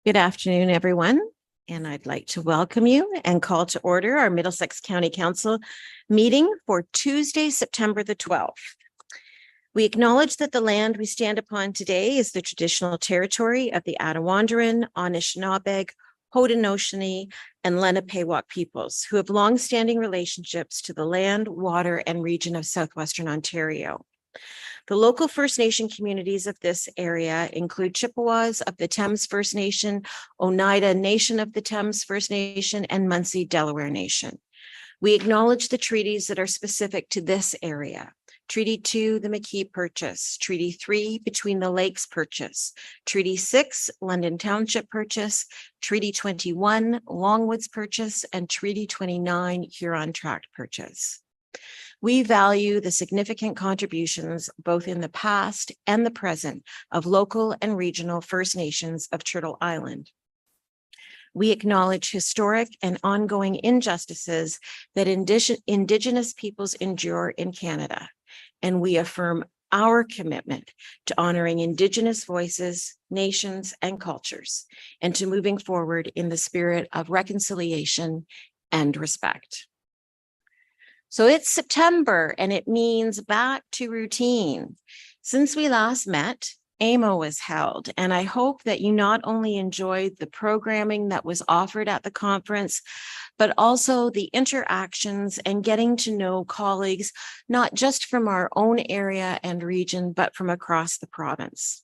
Good afternoon, everyone, and I'd like to welcome you and call to order our Middlesex County Council meeting for Tuesday, September the 12th. We acknowledge that the land we stand upon today is the traditional territory of the Attawandaron, Anishinaabe, Haudenosaunee, and Lenape peoples, who have long-standing relationships to the land, water, and region of southwestern Ontario. The local First Nation communities of this area include Chippewas of the Thames First Nation, Oneida Nation of the Thames First Nation, and Munsee Delaware Nation. We acknowledge the treaties that are specific to this area. Treaty 2, the McKee Purchase, Treaty 3, Between the Lakes Purchase, Treaty 6, London Township Purchase, Treaty 21, Longwoods Purchase, and Treaty 29, Huron Tract Purchase. We value the significant contributions, both in the past and the present, of local and regional First Nations of Turtle Island. We acknowledge historic and ongoing injustices that Indigenous peoples endure in Canada, and we affirm our commitment to honoring Indigenous voices, nations, and cultures, and to moving forward in the spirit of reconciliation and respect. So it's September and it means back to routine. Since we last met, AMO was held, and I hope that you not only enjoyed the programming that was offered at the conference, but also the interactions and getting to know colleagues, not just from our own area and region, but from across the province.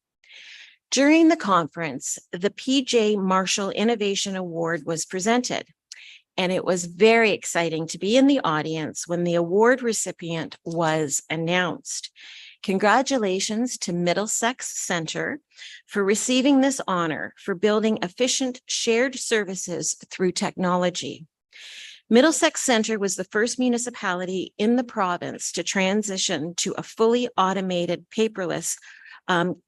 During the conference, the PJ Marshall Innovation Award was presented. And it was very exciting to be in the audience when the award recipient was announced. Congratulations to Middlesex Centre for receiving this honor for building efficient shared services through technology. Middlesex Centre was the first municipality in the province to transition to a fully automated paperless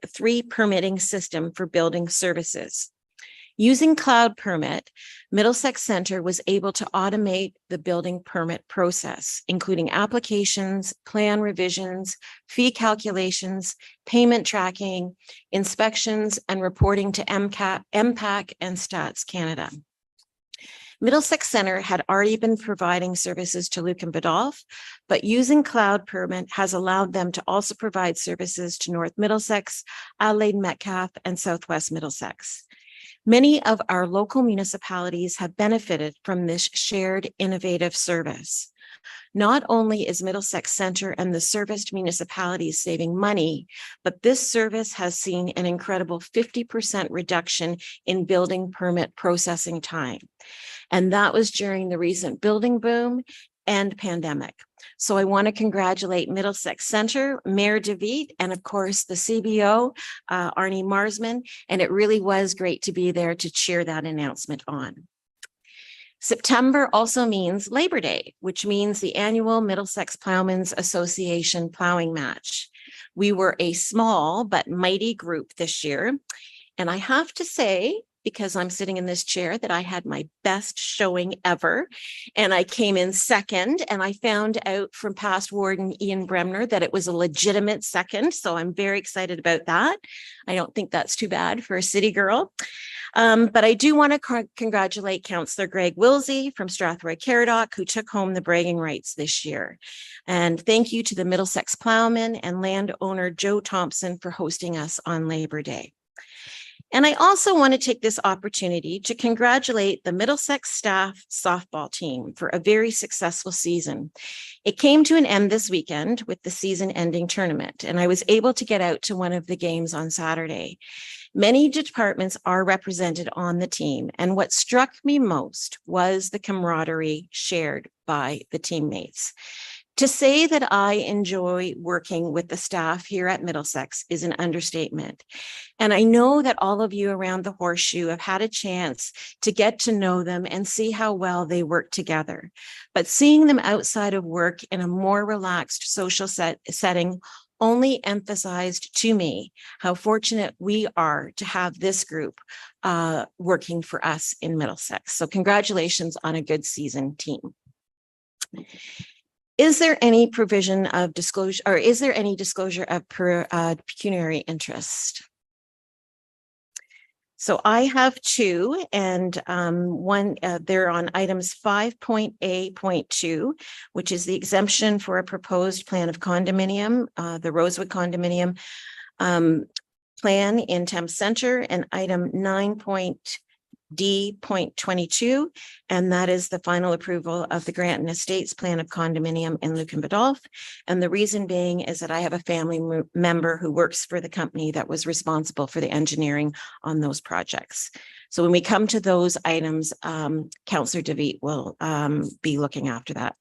3 permitting system for building services. Using Cloud Permit, Middlesex Centre was able to automate the building permit process, including applications, plan revisions, fee calculations, payment tracking, inspections, and reporting to MPAC and Stats Canada. Middlesex Centre had already been providing services to Lucan Biddulph, but using Cloud Permit has allowed them to also provide services to North Middlesex, Adelaide Metcalfe, and Southwest Middlesex. Many of our local municipalities have benefited from this shared innovative service. Not only is Middlesex Centre and the serviced municipalities saving money, but this service has seen an incredible 50% reduction in building permit processing time. And that was during the recent building boom and pandemic. So I want to congratulate Middlesex Centre, Mayor DeVete, and of course the CBO, Arnie Marsman, and it really was great to be there to cheer that announcement on. September also means Labor Day, which means the annual Middlesex Plowmen's Association plowing match. We were a small but mighty group this year, and I have to say, because I'm sitting in this chair, that I had my best showing ever. And I came in second, and I found out from past warden Ian Bremner that it was a legitimate second. So I'm very excited about that. I don't think that's too bad for a city girl. But I do want to congratulate Councillor Greg Wilsey from Strathroy-Caradoc, who took home the bragging rights this year. And thank you to the Middlesex Plowman and landowner Joe Thompson for hosting us on Labor Day. And I also want to take this opportunity to congratulate the Middlesex staff softball team for a very successful season. It came to an end this weekend with the season-ending tournament, and I was able to get out to one of the games on Saturday. Many departments are represented on the team, and what struck me most was the camaraderie shared by the teammates. To say that I enjoy working with the staff here at Middlesex is an understatement. And I know that all of you around the Horseshoe have had a chance to get to know them and see how well they work together. But seeing them outside of work in a more relaxed social setting only emphasized to me how fortunate we are to have this group working for us in Middlesex. So congratulations on a good season, team. Is there any provision of disclosure, or is there any disclosure of pecuniary interest? So I have two, and one, they're on items 5.A.2, which is the exemption for a proposed plan of condominium, the Rosewood condominium plan in Thames Center, and item 9.D.22, and that is the final approval of the Granton Estates plan of condominium in Lucan Badolf. And the reason being is that I have a family member who works for the company that was responsible for the engineering on those projects. So when we come to those items, Councillor DeVitt will be looking after that.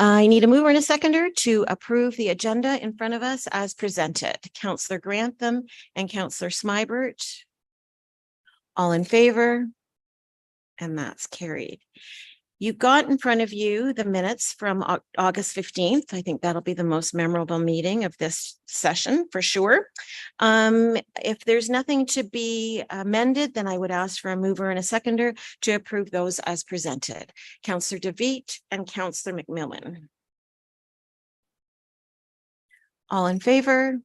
I need a mover and a seconder to approve the agenda in front of us as presented. Councillor Grantham and Councillor Smybert. All in favor? And that's carried. You've got in front of you the minutes from August 15th. I think that'll be the most memorable meeting of this session for sure. If there's nothing to be amended, then I would ask for a mover and a seconder to approve those as presented. Councillor DeVitt and Councillor McMillan. All in favor?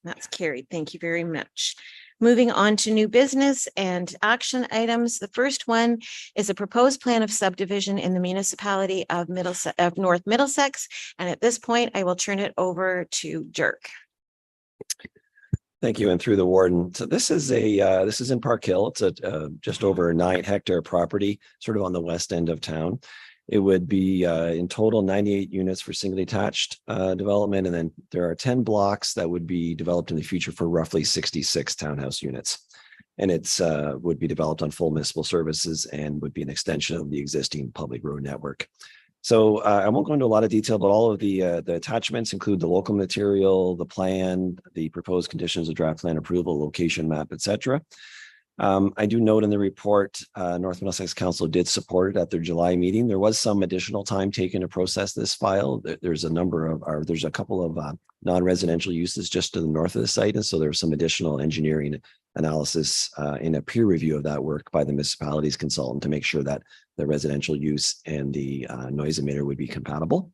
That's carried. Thank you very much. Moving on to new business and action items. The first one is a proposed plan of subdivision in the municipality of North Middlesex. And at this point, I will turn it over to Dirk. Thank you. And through the warden. So this is in Park Hill. It's a just over 9-hectare property, sort of on the west end of town. It would be in total 98 units for single detached development. And then there are 10 blocks that would be developed in the future for roughly 66 townhouse units. And it's would be developed on full municipal services and would be an extension of the existing public road network. So I won't go into a lot of detail, but all of the attachments include the local material, the plan, the proposed conditions of draft plan approval, location map, etc. I do note in the report, North Middlesex Council did support it at their July meeting. There was some additional time taken to process this file. There's a couple of non-residential uses just to the north of the site. And so there's some additional engineering analysis in a peer review of that work by the municipality's consultant to make sure that the residential use and the noise emitter would be compatible.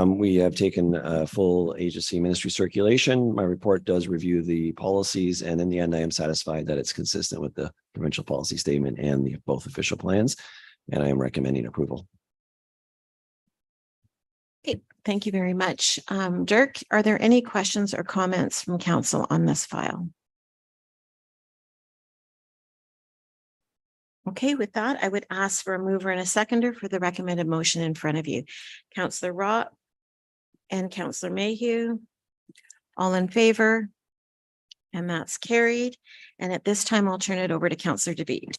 We have taken a full agency ministry circulation. My report does review the policies, and in the end, I am satisfied that it's consistent with the provincial policy statement and the both official plans, and I am recommending approval. Okay, thank you very much. Dirk, are there any questions or comments from council on this file? Okay, with that, I would ask for a mover and a seconder for the recommended motion in front of you. Councillor Rott and Councillor Mayhew, all in favor? And that's carried. And at this time, I'll turn it over to Councillor DeVitt.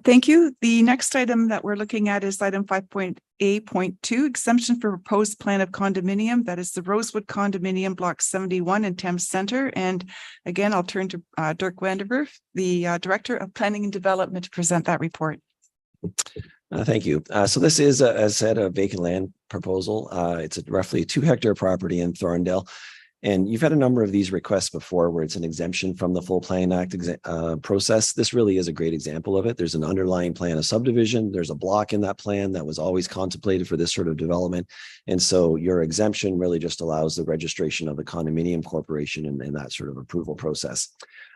Thank you. The next item that we're looking at is item 5.A.2, exemption for proposed plan of condominium. That is the Rosewood condominium block 71 in Thames Center. And again, I'll turn to Dirk Vanderwerf, the Director of Planning and Development, to present that report. Thank you. So this is, as said, a vacant land proposal. It's a roughly 2-hectare property in Thorndale. And you've had a number of these requests before where it's an exemption from the full plan act process. This really is a great example of it. There's an underlying plan of subdivision. There's a block in that plan that was always contemplated for this sort of development. And so your exemption really just allows the registration of the condominium corporation in that sort of approval process.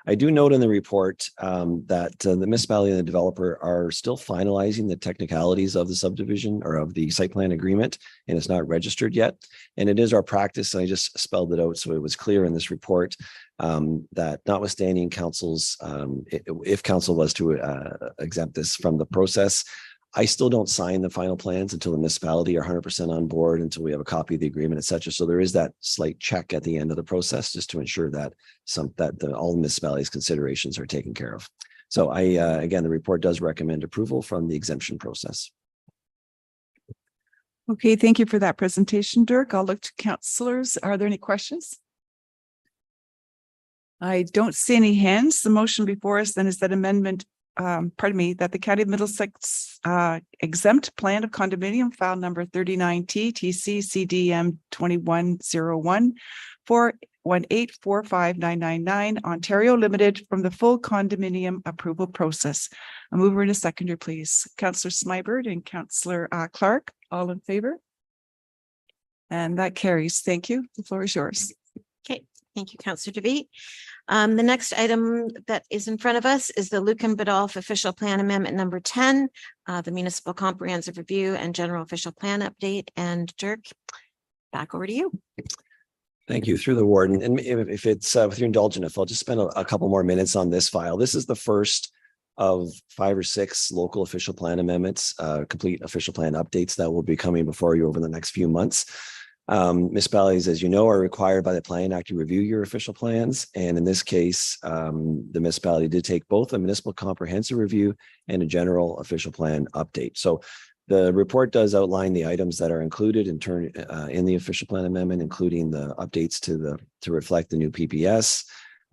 I do note in the report that the municipality and the developer are still finalizing the technicalities of the subdivision or of the site plan agreement, and it's not registered yet. And it is our practice, and I just spelled it out so it was clear in this report, that notwithstanding council's, if council was to exempt this from the process, I still don't sign the final plans until the municipality are 100% on board, until we have a copy of the agreement, et cetera. So there is that slight check at the end of the process just to ensure that all the municipalities' considerations are taken care of. So again, the report does recommend approval from the exemption process. Okay, thank you for that presentation, Dirk. I'll look to councillors. Are there any questions? I don't see any hands. The motion before us then is that amendment, that the County of Middlesex exempt plan of condominium file number 39T TC CDM 2101 4184599 Ontario Limited from the full condominium approval process. A mover and a seconder, please. Councillor Smybert and Councillor Clark, all in favor? And that carries. Thank you. The floor is yours. Okay, Thank you, Councillor DeVete. The next item that is in front of us is the Lucan Biddulph Official Plan Amendment number 10, the Municipal Comprehensive Review and General Official Plan Update. And Dirk, back over to you. Thank you. Through the warden. And if it's with your indulgence, I'll just spend a couple more minutes on this file. This is the first of 5 or 6 local official plan amendments, complete official plan updates that will be coming before you over the next few months. Municipalities, as you know, are required by the Plan Act to review your official plans. And in this case, the municipality did take both a municipal comprehensive review and a general official plan update. So the report does outline the items that are included in the official plan amendment, including the updates to reflect the new PPS,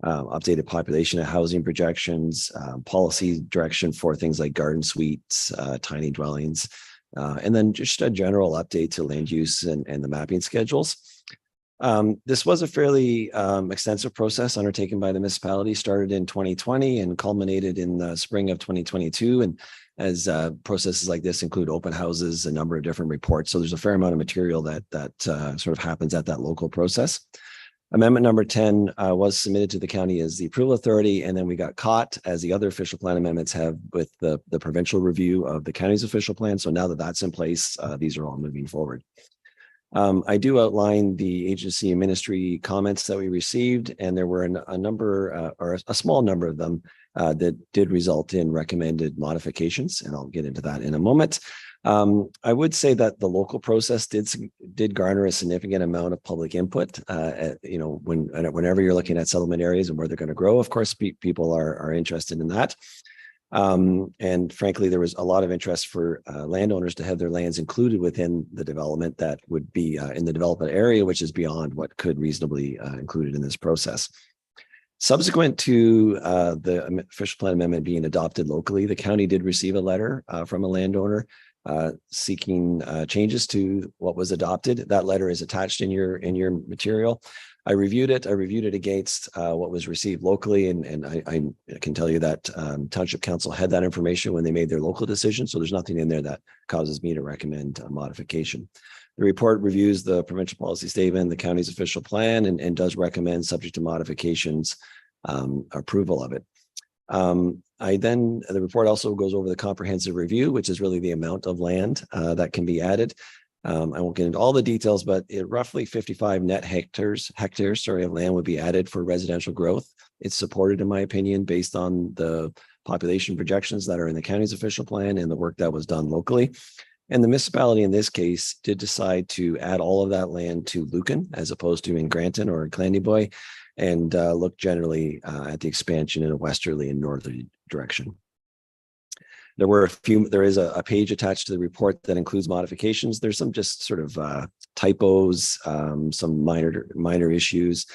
updated population and housing projections, policy direction for things like garden suites, tiny dwellings, and then just a general update to land use and the mapping schedules. This was a fairly extensive process undertaken by the municipality, started in 2020 and culminated in the spring of 2022. And as processes like this include open houses, a number of different reports. So there's a fair amount of material that sort of happens at that local process. Amendment number 10 was submitted to the county as the approval authority, and then we got caught, as the other official plan amendments have, with the provincial review of the county's official plan. So now that that's in place, these are all moving forward. I do outline the agency and ministry comments that we received, and there were a number or a small number of them that did result in recommended modifications, and I'll get into that in a moment. I would say that the local process did garner a significant amount of public input. Whenever you're looking at settlement areas and where they're going to grow, of course, people are interested in that. And frankly, there was a lot of interest for landowners to have their lands included within the development that would be in the development area, which is beyond what could reasonably included in this process. Subsequent to the official plan amendment being adopted locally, the county did receive a letter from a landowner seeking changes to what was adopted. That letter is attached in your material. I reviewed it. I reviewed it against what was received locally, and I can tell you that Township Council had that information when they made their local decision. So there's nothing in there that causes me to recommend a modification. The report reviews the provincial policy statement, the county's official plan, and does recommend, subject to modifications, approval of it. The report also goes over the comprehensive review, which is really the amount of land that can be added. I won't get into all the details, but roughly 55 net hectares of land would be added for residential growth. It's supported, in my opinion, based on the population projections that are in the county's official plan and the work that was done locally. And the municipality in this case did decide to add all of that land to Lucan as opposed to in Granton or Clandyboy, and look generally at the expansion in a westerly and northerly direction. There is a page attached to the report that includes modifications. There's some just sort of typos, some minor issues.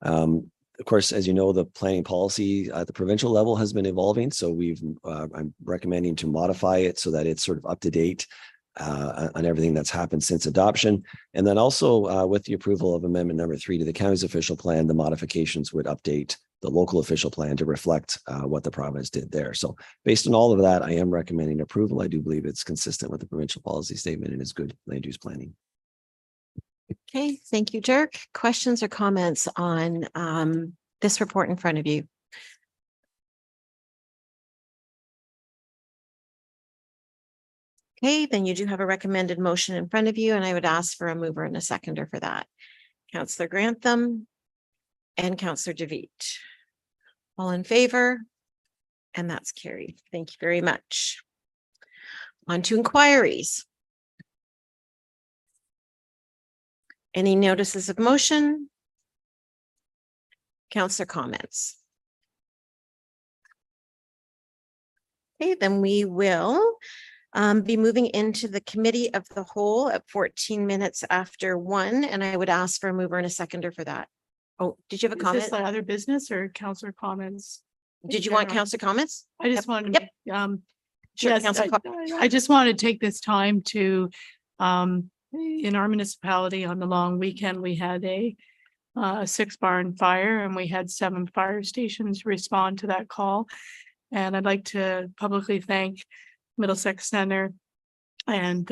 Of course, as you know, the planning policy at the provincial level has been evolving. So I'm recommending to modify it so that it's sort of up to date on everything that's happened since adoption. And then also with the approval of amendment number 3 to the county's official plan, the modifications would update the local official plan to reflect what the province did there. So based on all of that, I am recommending approval. I do believe it's consistent with the provincial policy statement and is good land use planning. Okay, thank you, Dirk. Questions or comments on this report in front of you? Okay, then you do have a recommended motion in front of you, and I would ask for a mover and a seconder for that. Councillor Grantham and Councillor DeVete. All in favor? And that's carried. Thank you very much. On to inquiries. Any notices of motion? Councillor comments? Okay, then we will be moving into the committee of the whole at 14 minutes after 1, and I would ask for a mover and a seconder for that. Oh, did you have a comment? Is this other business or councillor comments? Did you want councillor comments? I just wanted, Sure, yes, councillor. I just want to take this time to, in our municipality on the long weekend, we had a 6 barn fire, and we had 7 fire stations respond to that call. And I'd like to publicly thank Middlesex Center and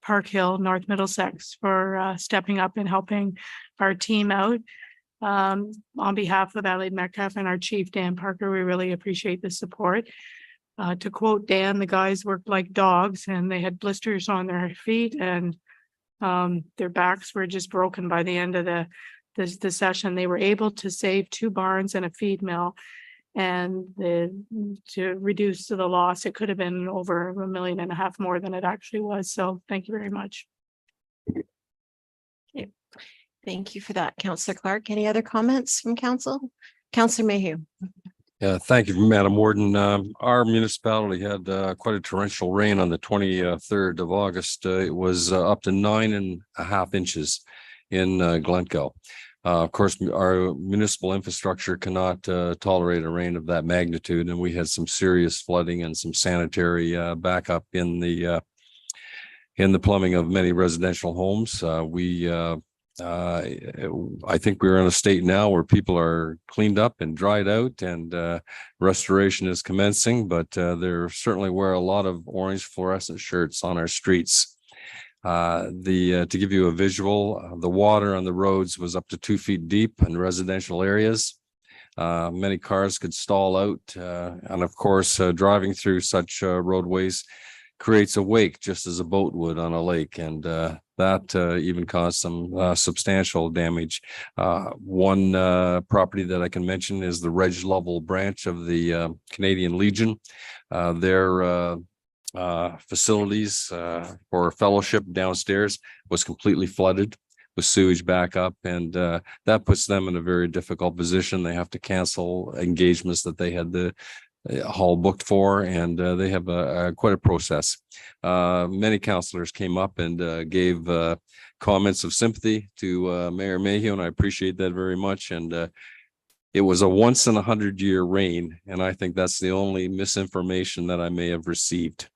Park Hill, North Middlesex, for stepping up and helping our team out. On behalf of Adelaide Metcalf and our chief, Dan Parker, we really appreciate the support. To quote Dan, the guys worked like dogs and they had blisters on their feet and their backs were just broken by the end of the session. They were able to save 2 barns and a feed mill, and to reduce the loss, it could have been over $1.5 million more than it actually was. So thank you very much. Okay. Thank you for that, Councillor Clark. Any other comments from council? Councillor Mayhew. Yeah, thank you, Madam Warden. Our municipality had quite a torrential rain on the 23rd of August. It was up to 9.5 inches in Glencoe. Of course, our municipal infrastructure cannot tolerate a rain of that magnitude, and we had some serious flooding and some sanitary backup in the plumbing of many residential homes. I think we're in a state now where people are cleaned up and dried out, and restoration is commencing, but there certainly were a lot of orange fluorescent shirts on our streets. To give you a visual, the water on the roads was up to 2 feet deep in residential areas. Many cars could stall out, and of course, driving through such roadways creates a wake just as a boat would on a lake, and that even caused some substantial damage. One property that I can mention is the Reg Level branch of the Canadian Legion. Their facilities for fellowship downstairs was completely flooded with sewage backup, and that puts them in a very difficult position. They have to cancel engagements that they had the hall booked for, and they have quite a process. Many councillors came up and gave comments of sympathy to Mayor Mayhew, and I appreciate that very much. And it was a once in 100-year rain, and I think that's the only misinformation that I may have received,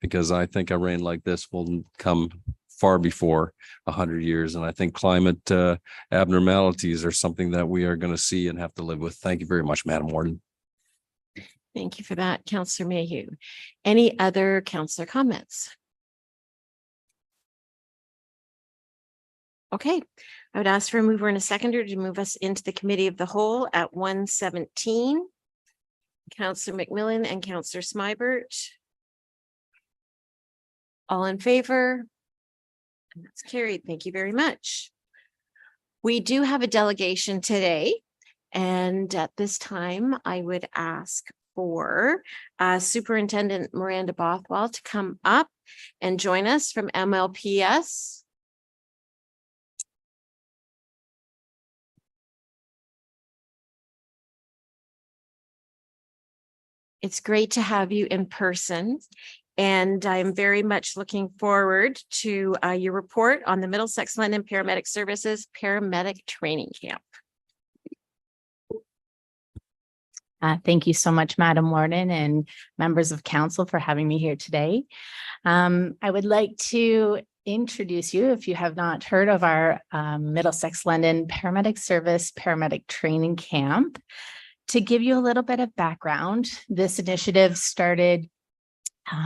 because I think a rain like this will come far before 100 years, and I think climate abnormalities are something that we are going to see and have to live with. Thank you very much, Madam Warden. Thank you for that, Councillor Mayhew. Any other councillor comments? Okay, I would ask for a mover and a seconder to move us into the committee of the whole at 1:17. Councillor McMillan and Councillor Smybert. All in favor? And that's carried. Thank you very much. We do have a delegation today, and at this time, I would ask for Superintendent Miranda Bothwell to come up and join us from MLPS. It's great to have you in person, and I'm very much looking forward to your report on the Middlesex London Paramedic Services Paramedic Training Camp. Thank you so much, Madam Warden and members of council, for having me here today. I would like to introduce you, if you have not heard of our Middlesex London Paramedic Service Paramedic Training Camp. To give you a little bit of background, this initiative started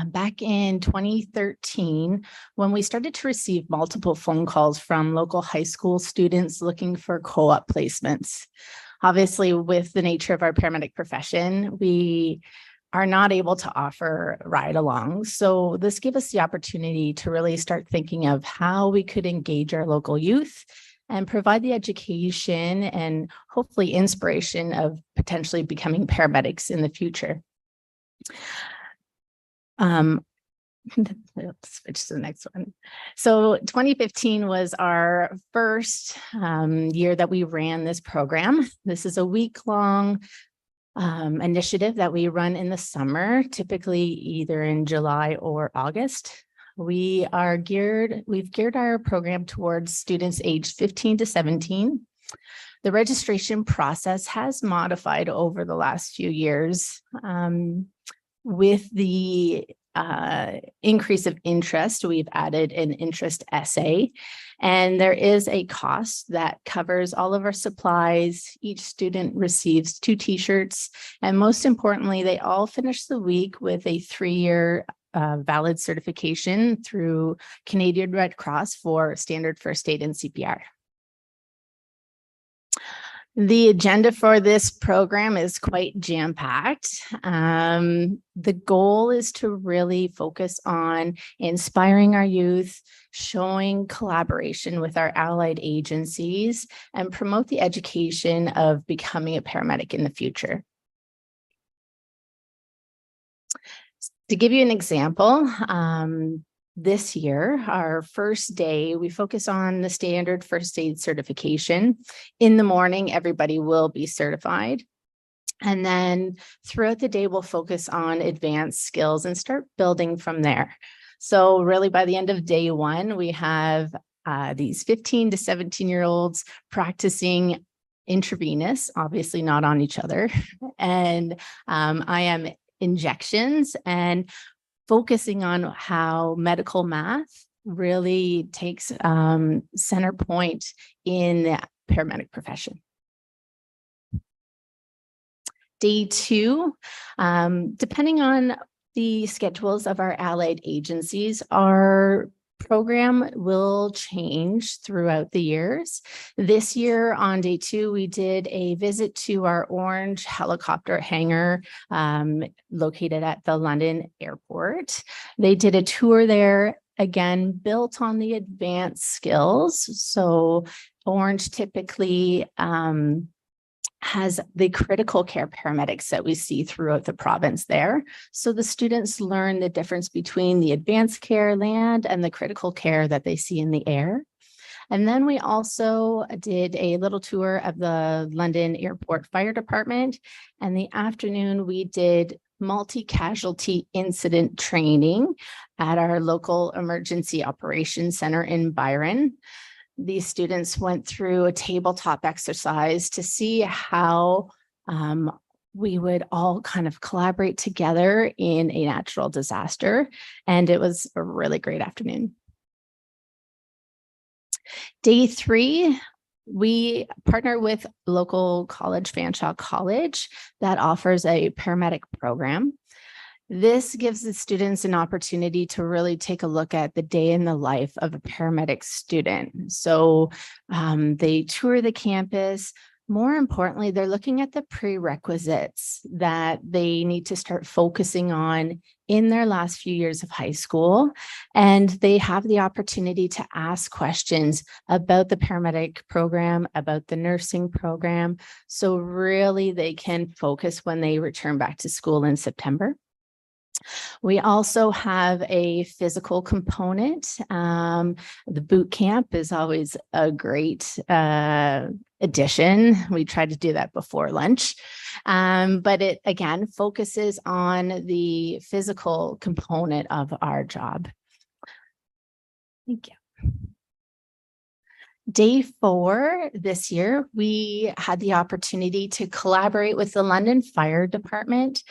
back in 2013, when we started to receive multiple phone calls from local high school students looking for co-op placements. Obviously, with the nature of our paramedic profession, we are not able to offer ride-alongs. So this gave us the opportunity to really start thinking of how we could engage our local youth and provide the education and hopefully inspiration of potentially becoming paramedics in the future. Let's switch to the next one. So 2015 was our first year that we ran this program. This is a week-long initiative that we run in the summer, typically either in July or August. We've geared our program towards students aged 15 to 17. The registration process has modified over the last few years with the increase of interest. We've added an interest essay, and there is a cost that covers all of our supplies. Each student receives 2 t-shirts, and most importantly, they all finish the week with a 3-year valid certification through Canadian Red Cross for standard first aid and CPR. The agenda for this program is quite jam-packed. The goal is to really focus on inspiring our youth, showing collaboration with our allied agencies, and promote the education of becoming a paramedic in the future. To give you an example, this year, our first day, we focus on the standard first aid certification. In the morning, everybody will be certified. And then throughout the day, we'll focus on advanced skills and start building from there. So really by the end of day one, we have these 15 to 17-year-olds practicing intravenous, obviously not on each other, and IM injections, and focusing on how medical math really takes center point in the paramedic profession. Day two, depending on the schedules of our allied agencies, our program will change throughout the years. This year on day two, we did a visit to our orange helicopter hangar located at the London airport. They did a tour there, again, built on the advanced skills. So Orange typically has the critical care paramedics that we see throughout the province there. So the students learn the difference between the advanced care land and the critical care that they see in the air. And then we also did a little tour of the London Airport Fire Department. And the afternoon we did multi-casualty incident training at our local emergency operations center in Byron. These students went through a tabletop exercise to see how we would all kind of collaborate together in a natural disaster. And it was a really great afternoon. Day three, we partner with local college, Fanshawe College, that offers a paramedic program. This gives the students an opportunity to really take a look at the day in the life of a paramedic student. So they tour the campus. More importantly, they're looking at the prerequisites that they need to start focusing on in their last few years of high school. And they have the opportunity to ask questions about the paramedic program, about the nursing program. So really they can focus when they return back to school in September. We also have a physical component. The boot camp is always a great addition. We try to do that before lunch, but it again focuses on the physical component of our job. Thank you. Day 4 this year, we had the opportunity to collaborate with the London Fire Department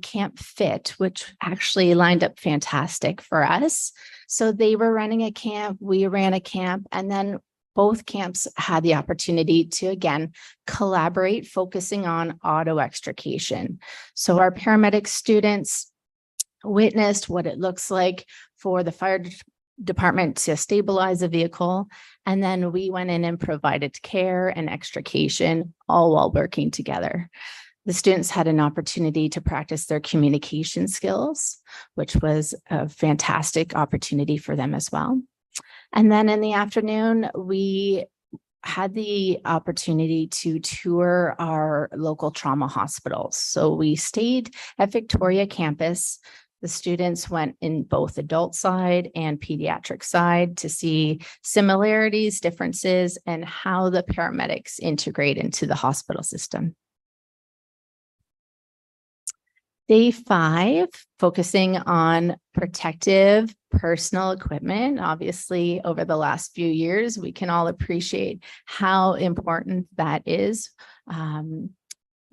Camp Fit, which actually lined up fantastic for us. So they were running a camp, we ran a camp, and then both camps had the opportunity to, again, collaborate, focusing on auto extrication. So our paramedic students witnessed what it looks like for the fire department to stabilize a vehicle. And then we went in and provided care and extrication, all while working together. The students had an opportunity to practice their communication skills, which was a fantastic opportunity for them as well. And then in the afternoon, we had the opportunity to tour our local trauma hospitals. So we stayed at Victoria campus. The students went in both adult side and pediatric side to see similarities, differences, and how the paramedics integrate into the hospital system. Day 5, focusing on protective personal equipment. Obviously, over the last few years, we can all appreciate how important that is.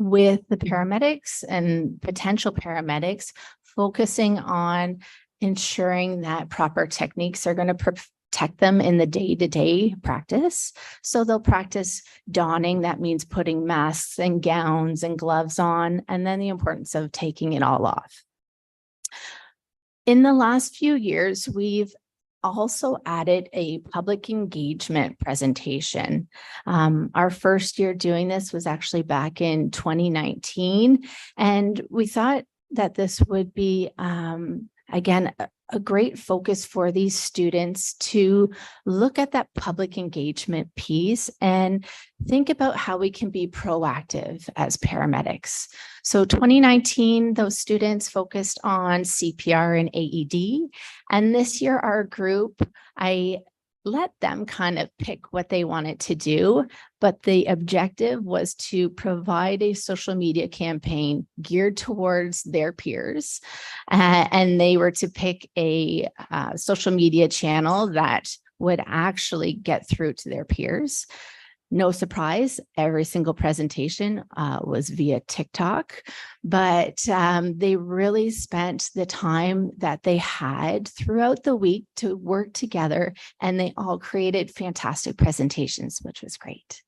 With the paramedics and potential paramedics, focusing on ensuring that proper techniques are going to protect them in the day-to-day practice. So they'll practice donning, that means putting masks and gowns and gloves on, and then the importance of taking it all off. In the last few years, we've also added a public engagement presentation. Our first year doing this was actually back in 2019, and we thought that this would be, again, a great focus for these students to look at that public engagement piece and think about how we can be proactive as paramedics. So 2019, those students focused on CPR and AED. And this year, our group, I let them kind of pick what they wanted to do, but the objective was to provide a social media campaign geared towards their peers. And they were to pick a social media channel that would actually get through to their peers. No surprise, every single presentation was via TikTok, but they really spent the time that they had throughout the week to work together, and they all created fantastic presentations, which was great.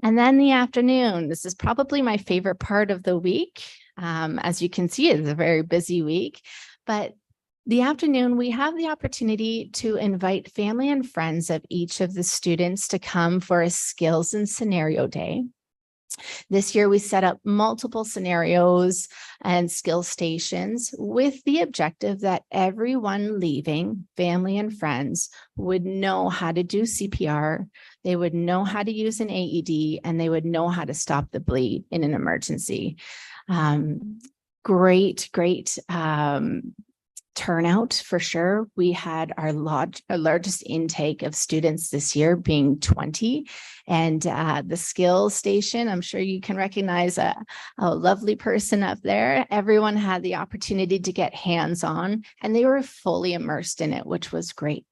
And then the afternoon, this is probably my favorite part of the week. As you can see, it's a very busy week, but the afternoon, we have the opportunity to invite family and friends of each of the students to come for a skills and scenario day. This year, we set up multiple scenarios and skill stations with the objective that everyone leaving, family and friends, would know how to do CPR, they would know how to use an AED, and they would know how to stop the bleed in an emergency. Great turnout for sure. We had our largest intake of students this year being 20, and the skills station, I'm sure you can recognize a lovely person up there. Everyone had the opportunity to get hands-on, and they were fully immersed in it, which was great.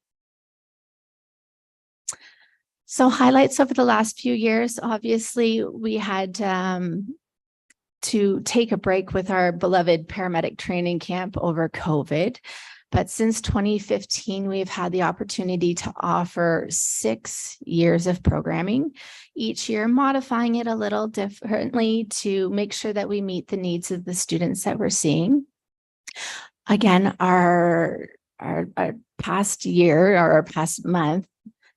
So highlights over the last few years, obviously we had to take a break with our beloved paramedic training camp over COVID. But since 2015, we've had the opportunity to offer 6 years of programming, each year modifying it a little differently to make sure that we meet the needs of the students that we're seeing. Again, our past year or our past month,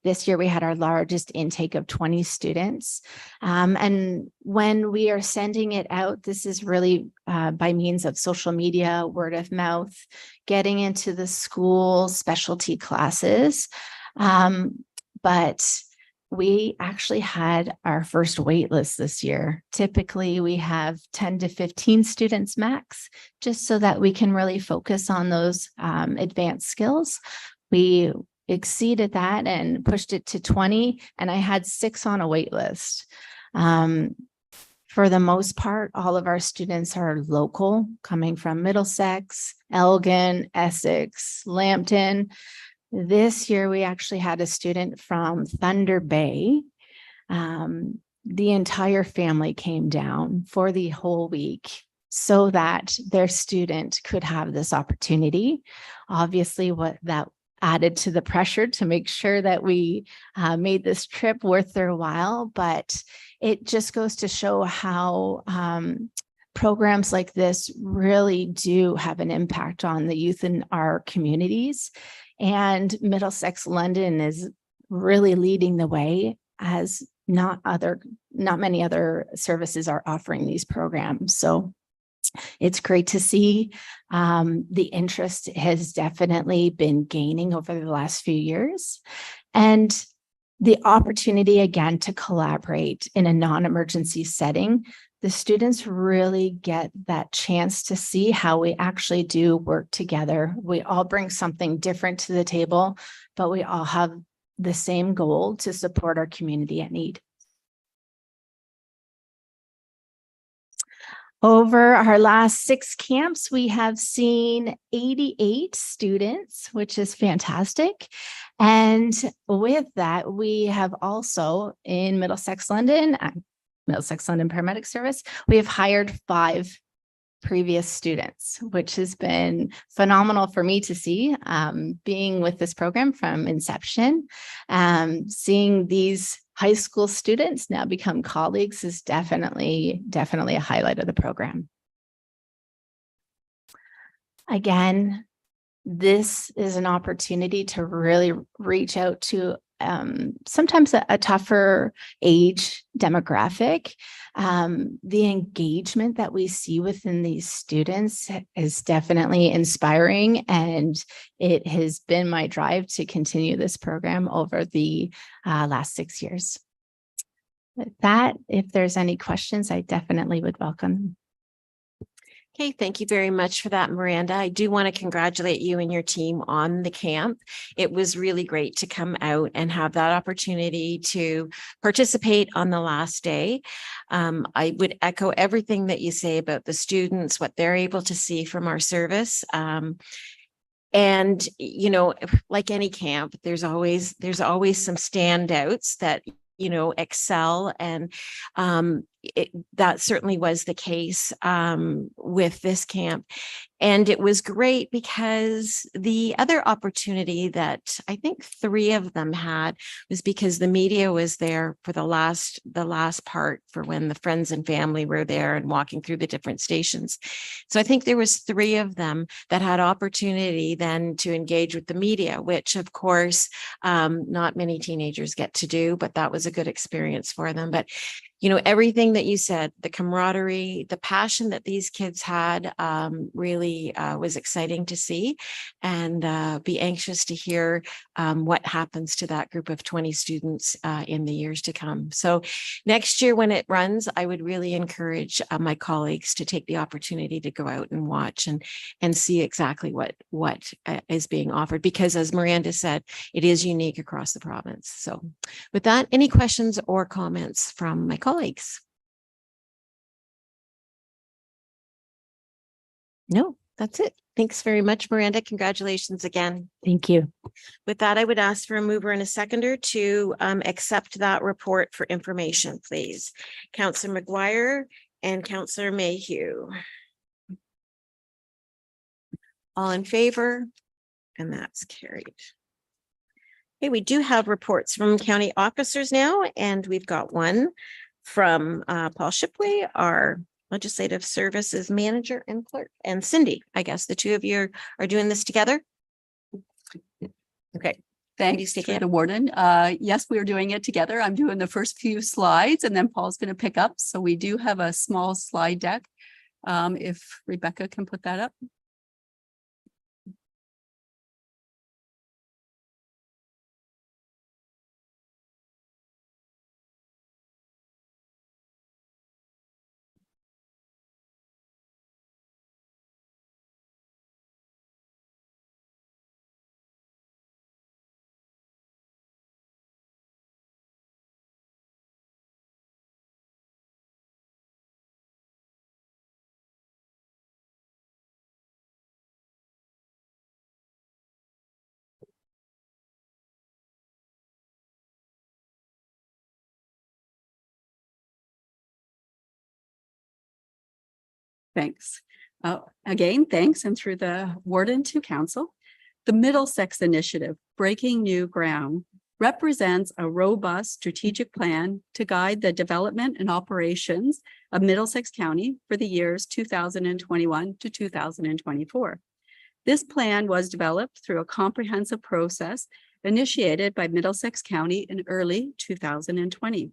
this year, we had our largest intake of 20 students. And when we are sending it out, this is really by means of social media, word of mouth, getting into the school specialty classes. But we actually had our first wait list this year. Typically, we have 10 to 15 students max, just so that we can really focus on those advanced skills. We exceeded that and pushed it to 20, and I had 6 on a wait list. For the most part, all of our students are local, coming from Middlesex, Elgin, Essex, Lambton. This year, we actually had a student from Thunder Bay. The entire family came down for the whole week so that their student could have this opportunity. Obviously, what that added to the pressure to make sure that we made this trip worth their while, but it just goes to show how programs like this really do have an impact on the youth in our communities. And Middlesex London is really leading the way, as not many other services are offering these programs. So it's great to see. The interest has definitely been gaining over the last few years. And the opportunity, again, to collaborate in a non-emergency setting, the students really get that chance to see how we actually do work together. We all bring something different to the table, but we all have the same goal to support our community at need. Over our last 6 camps, we have seen 88 students, which is fantastic. And with that, we have also in Middlesex London Paramedic Service, we have hired 5 previous students, which has been phenomenal for me to see, being with this program from inception. Seeing these high school students now become colleagues is definitely a highlight of the program. Again, this is an opportunity to really reach out to sometimes a tougher age demographic. The engagement that we see within these students is definitely inspiring, and it has been my drive to continue this program over the last 6 years. With that, if there's any questions, I definitely would welcome. Okay, thank you very much for that, Miranda. I do want to congratulate you and your team on the camp. It was really great to come out and have that opportunity to participate on the last day. I would echo everything that you say about the students, what they're able to see from our service. And, you know, like any camp, there's always some standouts that, you know, excel, and that certainly was the case with this camp. And it was great because the other opportunity that I think 3 of them had was because the media was there for the last part, for when the friends and family were there and walking through the different stations. So I think there was 3 of them that had opportunity then to engage with the media, which of course not many teenagers get to do, but that was a good experience for them. But you know, everything that you said, the camaraderie, the passion that these kids had really was exciting to see, and be anxious to hear what happens to that group of 20 students in the years to come. So next year when it runs, I would really encourage my colleagues to take the opportunity to go out and watch and see exactly what is being offered, because as Miranda said, it is unique across the province. So with that, any questions or comments from my colleagues? No, that's it. Thanks very much, Miranda. Congratulations again. Thank you. With that, I would ask for a mover and a seconder to accept that report for information, please. Councillor McGuire and Councillor Mayhew. All in favor? And that's carried. Okay, we do have reports from county officers now, and we've got one from Paul Shipley, our legislative services manager and clerk, and Cindy. I guess the 2 of you are doing this together. Okay. Thanks to the warden. Yes, we are doing it together. I'm doing the first few slides and then Paul's going to pick up. So we do have a small slide deck. If Rebecca can put that up. Thanks. Again, thanks. And through the warden to council, the Middlesex initiative, Breaking New Ground, represents a robust strategic plan to guide the development and operations of Middlesex County for the years 2021 to 2024. This plan was developed through a comprehensive process initiated by Middlesex County in early 2020.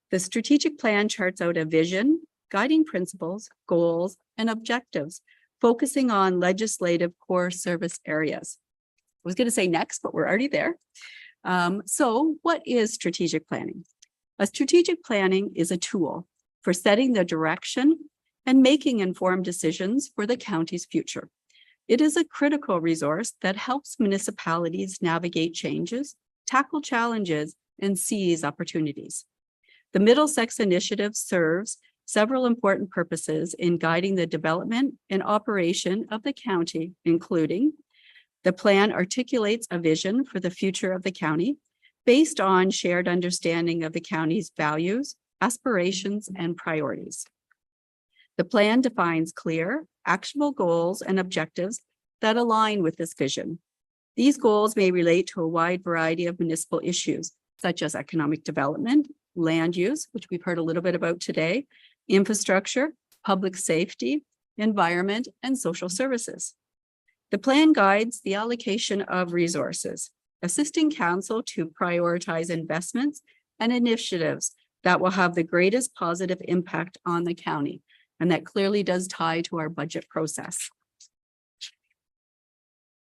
The strategic plan charts out a vision, guiding principles, goals, and objectives, focusing on legislative core service areas. I was going to say next, but we're already there. So what is strategic planning? A strategic planning is a tool for setting the direction and making informed decisions for the county's future. It is a critical resource that helps municipalities navigate changes, tackle challenges, and seize opportunities. The Middlesex initiative serves several important purposes in guiding the development and operation of the county, including the plan articulates a vision for the future of the county based on shared understanding of the county's values, aspirations, and priorities. The plan defines clear, actionable goals and objectives that align with this vision. These goals may relate to a wide variety of municipal issues, such as economic development, land use, which we've heard a little bit about today, infrastructure, public safety, environment, and social services. The plan guides the allocation of resources, assisting council to prioritize investments and initiatives that will have the greatest positive impact on the county. And that clearly does tie to our budget process.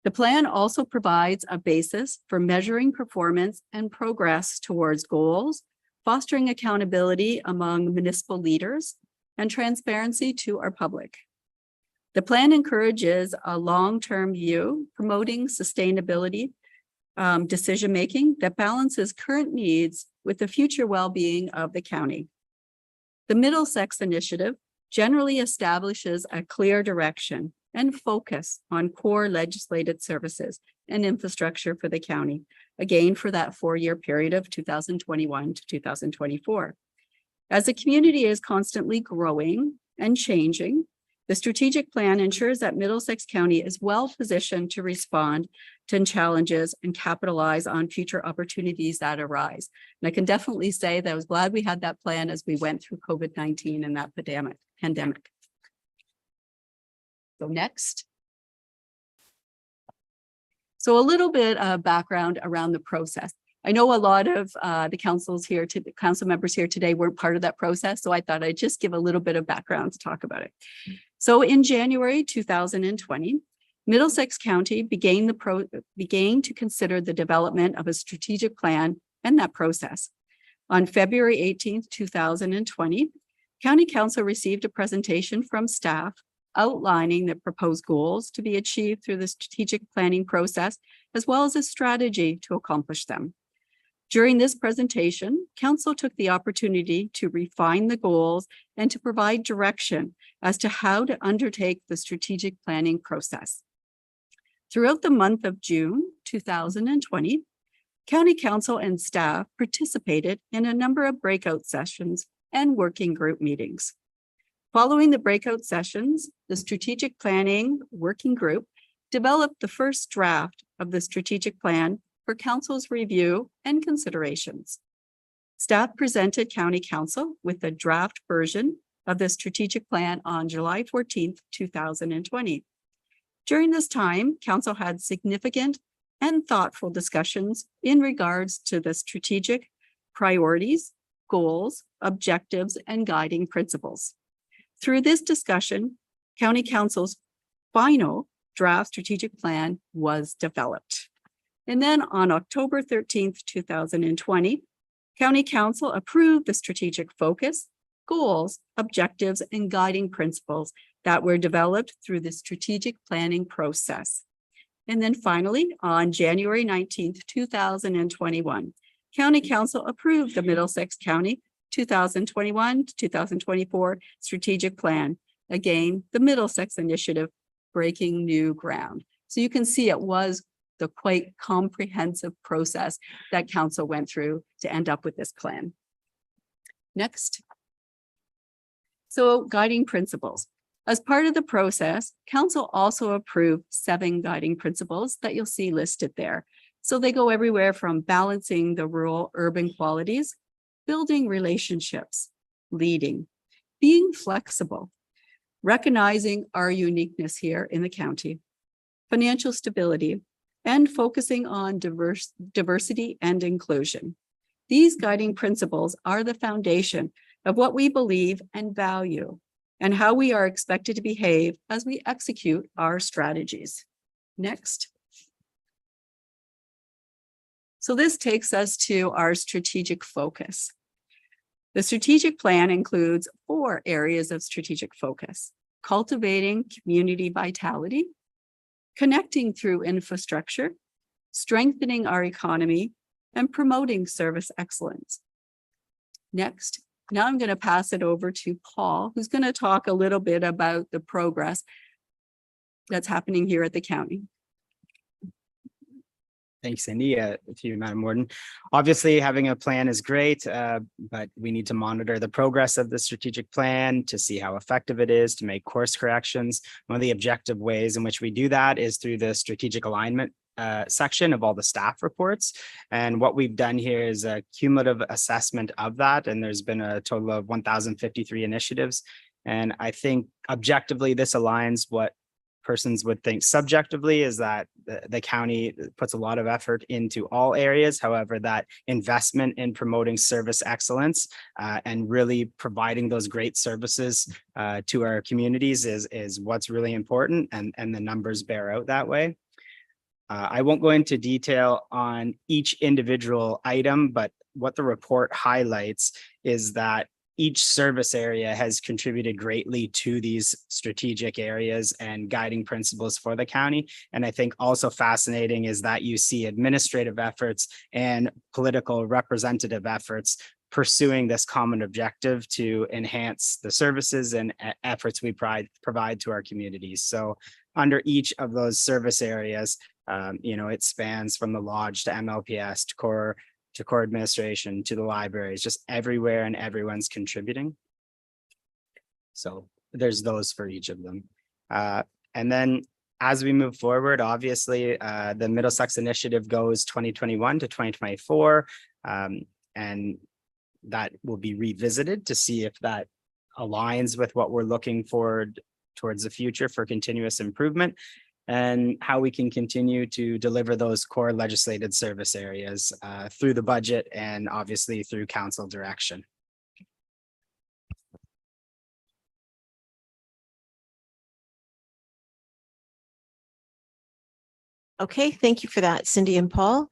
The plan also provides a basis for measuring performance and progress towards goals, fostering accountability among municipal leaders, and transparency to our public. The plan encourages a long-term view, promoting sustainability, decision-making that balances current needs with the future well-being of the county. The Middlesex initiative generally establishes a clear direction and focus on core legislated services and infrastructure for the county, again for that 4-year period of 2021 to 2024. As the community is constantly growing and changing, the strategic plan ensures that Middlesex County is well positioned to respond to challenges and capitalize on future opportunities that arise. And I can definitely say that I was glad we had that plan as we went through COVID-19 and that pandemic. So next. So a little bit of background around the process. I know a lot of the council members here today weren't part of that process, so I thought I'd just give a little bit of background to talk about it. So in January 2020, Middlesex County began to consider the development of a strategic plan and that process. On February 18th, 2020, County Council received a presentation from staff outlining the proposed goals to be achieved through the strategic planning process, as well as a strategy to accomplish them. During this presentation, Council took the opportunity to refine the goals and to provide direction as to how to undertake the strategic planning process. Throughout the month of June 2020, County Council and staff participated in a number of breakout sessions and working group meetings. Following the breakout sessions, the strategic planning working group developed the first draft of the strategic plan for Council's review and considerations. Staff presented County Council with a draft version of the strategic plan on July 14th, 2020. During this time, Council had significant and thoughtful discussions in regards to the strategic priorities, goals, objectives, and guiding principles. Through this discussion, County Council's final draft strategic plan was developed. And then on October 13th, 2020, County Council approved the strategic focus, goals, objectives, and guiding principles that were developed through the strategic planning process. And then finally, on January 19th, 2021, County Council approved the Middlesex County 2021 to 2024 strategic plan. Again, the Middlesex initiative, breaking new ground. So you can see it was the quite comprehensive process that Council went through to end up with this plan. Next. So guiding principles. As part of the process, Council also approved 7 guiding principles that you'll see listed there. So they go everywhere from balancing the rural-urban qualities, building relationships, leading, being flexible, recognizing our uniqueness here in the county, financial stability, and focusing on diversity and inclusion. These guiding principles are the foundation of what we believe and value and how we are expected to behave as we execute our strategies. Next. So this takes us to our strategic focus. The strategic plan includes 4 areas of strategic focus: cultivating community vitality, connecting through infrastructure, strengthening our economy, and promoting service excellence. Next, now I'm going to pass it over to Paul, who's going to talk a little bit about the progress that's happening here at the county. Thanks, Cindy. To you, Madam Warden. Obviously, having a plan is great, but we need to monitor the progress of the strategic plan to see how effective it is, to make course corrections. One of the objective ways in which we do that is through the strategic alignment section of all the staff reports. And what we've done here is a cumulative assessment of that. And there's been a total of 1,053 initiatives. And I think objectively, this aligns what persons would think subjectively is that the county puts a lot of effort into all areas. However, that investment in promoting service excellence and really providing those great services to our communities is what's really important, and the numbers bear out that way. I won't go into detail on each individual item, but what the report highlights is that each service area has contributed greatly to these strategic areas and guiding principles for the county. And I think also fascinating is that you see administrative efforts and political representative efforts pursuing this common objective to enhance the services and efforts we provide to our communities. So under each of those service areas, it spans from the lodge to MLPS to core administration to the libraries, just everywhere, and everyone's contributing. So there's those for each of them. And then as we move forward, obviously, the Middlesex initiative goes 2021 to 2024. And that will be revisited to see if that aligns with what we're looking forward towards the future for continuous improvement, and how we can continue to deliver those core legislated service areas through the budget and obviously through council direction. Okay, thank you for that, Cindy and Paul.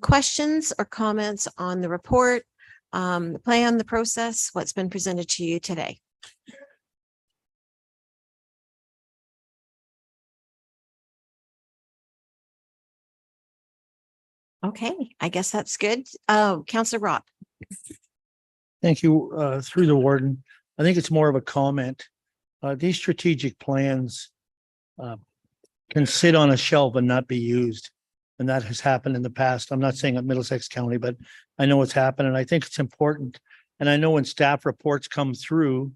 Questions or comments on the report, the plan, the process, what's been presented to you today? Okay, I guess that's good. Councillor Roth. Thank you, through the warden. I think it's more of a comment. These strategic plans can sit on a shelf and not be used. And that has happened in the past. I'm not saying at Middlesex County, but I know it's happened, and I think it's important. And I know when staff reports come through,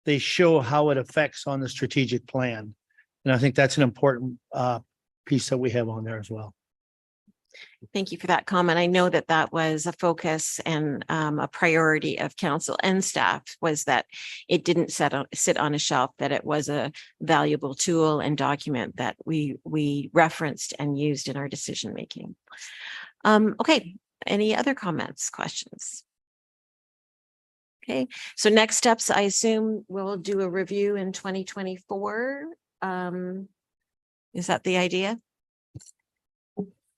they show how it affects on the strategic plan. And I think that's an important piece that we have on there as well. Thank you for that comment. I know that that was a focus and a priority of council and staff, was that it didn't sit on a shelf, that it was a valuable tool and document that we referenced and used in our decision making. Okay, any other comments, questions? Okay, so next steps, I assume we'll do a review in 2024. Is that the idea?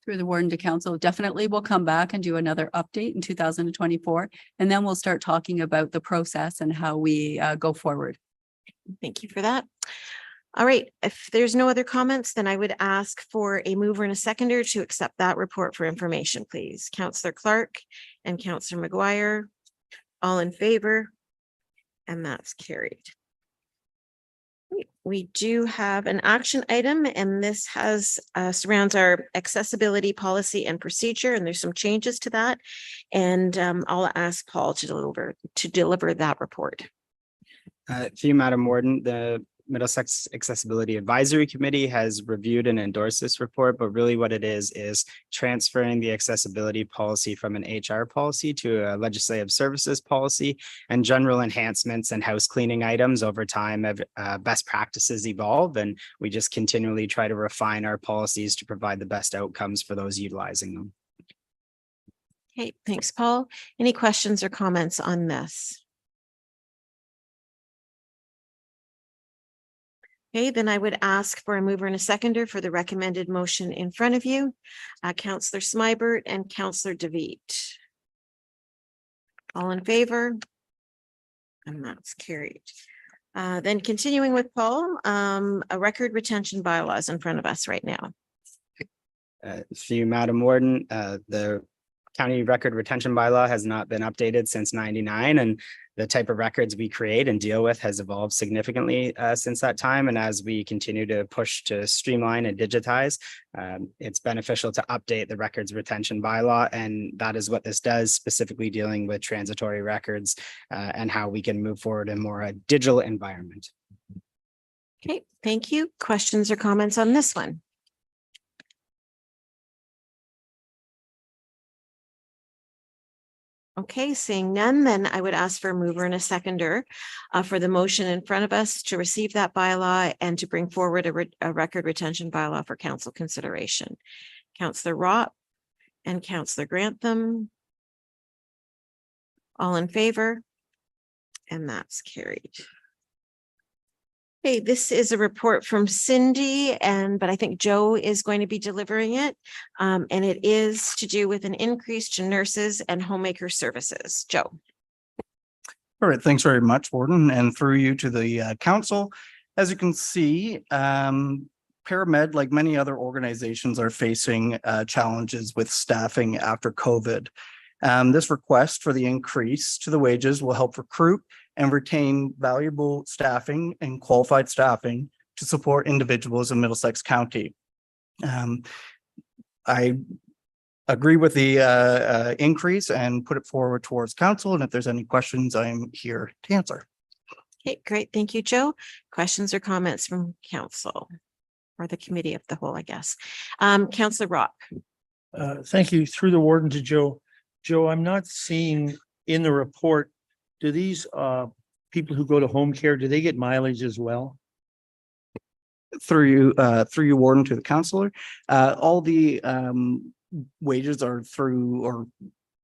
Through the warden to council, definitely we'll come back and do another update in 2024. And then we'll start talking about the process and how we go forward. Thank you for that. All right, if there's no other comments, then I would ask for a mover and a seconder to accept that report for information, please. Councillor Clark and Councillor McGuire, all in favor, and that's carried. We do have an action item, and this has surrounds our accessibility policy and procedure, and there's some changes to that. And I'll ask Paul to deliver that report. Through Madam Warden, the Middlesex Accessibility Advisory Committee has reviewed and endorsed this report, but really what it is transferring the accessibility policy from an HR policy to a legislative services policy, and general enhancements and house cleaning items over time. Best practices evolve, and we just continually try to refine our policies to provide the best outcomes for those utilizing them. Okay, thanks, Paul. Any questions or comments on this? Okay, then I would ask for a mover and a seconder for the recommended motion in front of you. Councillor Smybert and Councillor DeVete. All in favor? And that's carried. Then continuing with Paul, a record retention bylaws in front of us right now. Through Madam Warden, the county record retention bylaw has not been updated since '99, and the type of records we create and deal with has evolved significantly since that time. And as we continue to push to streamline and digitize, it's beneficial to update the records retention bylaw. And that is what this does, specifically dealing with transitory records and how we can move forward in more a digital environment. Okay, thank you. Questions or comments on this one? Okay, seeing none, then I would ask for a mover and a seconder for the motion in front of us to receive that bylaw and to bring forward a record retention bylaw for council consideration. Councillor Ropp and Councillor Grantham. All in favor? And that's carried. Okay, this is a report from Cindy but I think Joe is going to be delivering it. And it is to do with an increase to nurses and homemaker services. Joe. All right, thanks very much, Warden, and through you to the council. As you can see, ParaMed, like many other organizations, are facing challenges with staffing after COVID. This request for the increase to the wages will help recruit and retain valuable staffing and qualified staffing to support individuals in Middlesex County. I agree with the increase and put it forward towards council. And if there's any questions, I'm here to answer. Okay, great. Thank you, Joe. Questions or comments from council or the committee of the whole, I guess. Councillor Rock. Thank you. Through the warden to Joe. Joe, I'm not seeing in the report, do these people who go to home care, do they get mileage as well? Through you, Warden, to the councillor, all the wages are through, or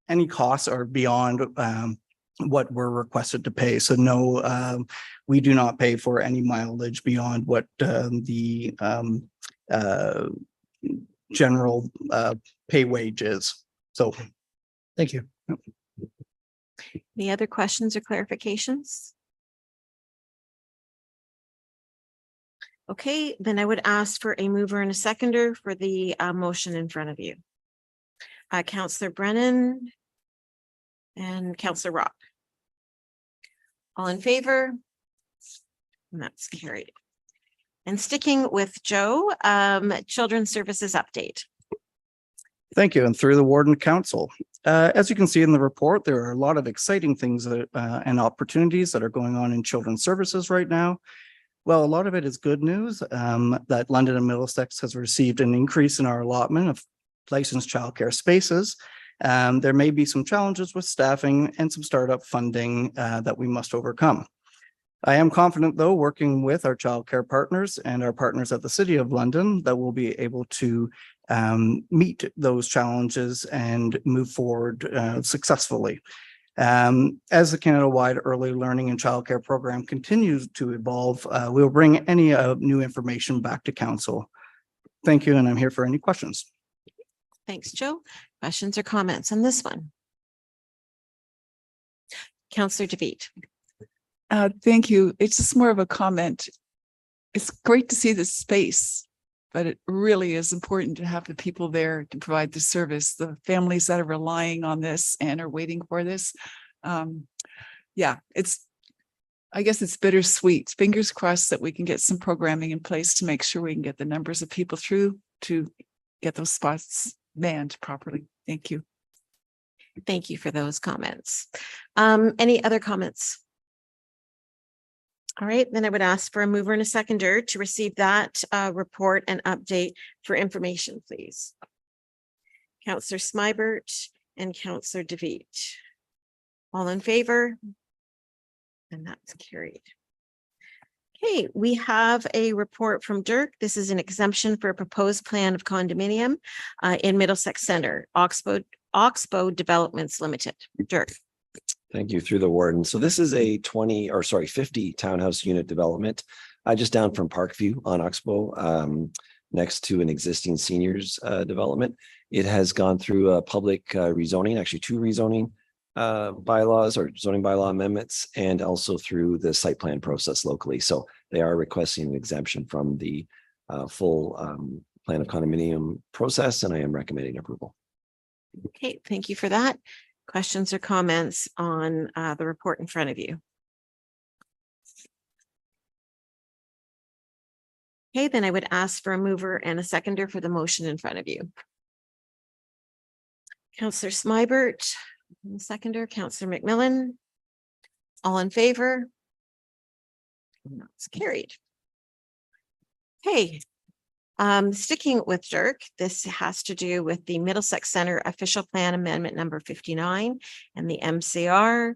any costs are beyond what we're requested to pay. So no, we do not pay for any mileage beyond what the general pay wage is. So thank you. Any other questions or clarifications? Okay, then I would ask for a mover and a seconder for the motion in front of you. Councillor Brennan and Councillor Rock. All in favor? And that's carried. And sticking with Joe, Children's Services update. thank you. And through the Warden Council. As you can see in the report, there are a lot of exciting things and opportunities that are going on in children's services right now. Well, a lot of it is good news that London and Middlesex has received an increase in our allotment of licensed childcare spaces. There may be some challenges with staffing and some startup funding that we must overcome. I am confident, though, working with our childcare partners and our partners at the City of London, that we'll be able to meet those challenges and move forward successfully. As the Canada-wide early learning and childcare program continues to evolve, we'll bring any new information back to council. Thank you, and I'm here for any questions. Thanks, Joe. Questions or comments on this one? Councillor DeVete. Thank you. It's just more of a comment. It's great to see this space, but it really is important to have the people there to provide the service, the families that are relying on this and are waiting for this. Yeah, I guess it's bittersweet. Fingers crossed that we can get some programming in place to make sure we can get the numbers of people through to get those spots manned properly. Thank you. Thank you for those comments. Any other comments? All right, then I would ask for a mover and a seconder to receive that report and update for information, please. Councillor Smybert and Councillor DeVete. All in favor? And that's carried. Okay, we have a report from Dirk. This is an exemption for a proposed plan of condominium in Middlesex Center, Oxbow Developments Limited. Dirk. Thank you, through the warden. So this is a 50 townhouse unit development just down from Parkview on Oxbow, next to an existing seniors development. It has gone through a public rezoning, actually 2 rezoning bylaws or zoning bylaw amendments, and also through the site plan process locally. So they are requesting an exemption from the full plan of condominium process, and I am recommending approval. Okay, thank you for that. Questions or comments on the report in front of you? Okay, then I would ask for a mover and a seconder for the motion in front of you. Councillor Smybert, and seconder, Councillor McMillan. All in favor? And that's carried. Okay, Sticking with Dirk, this has to do with the Middlesex Center Official Plan Amendment number 59 and the MCR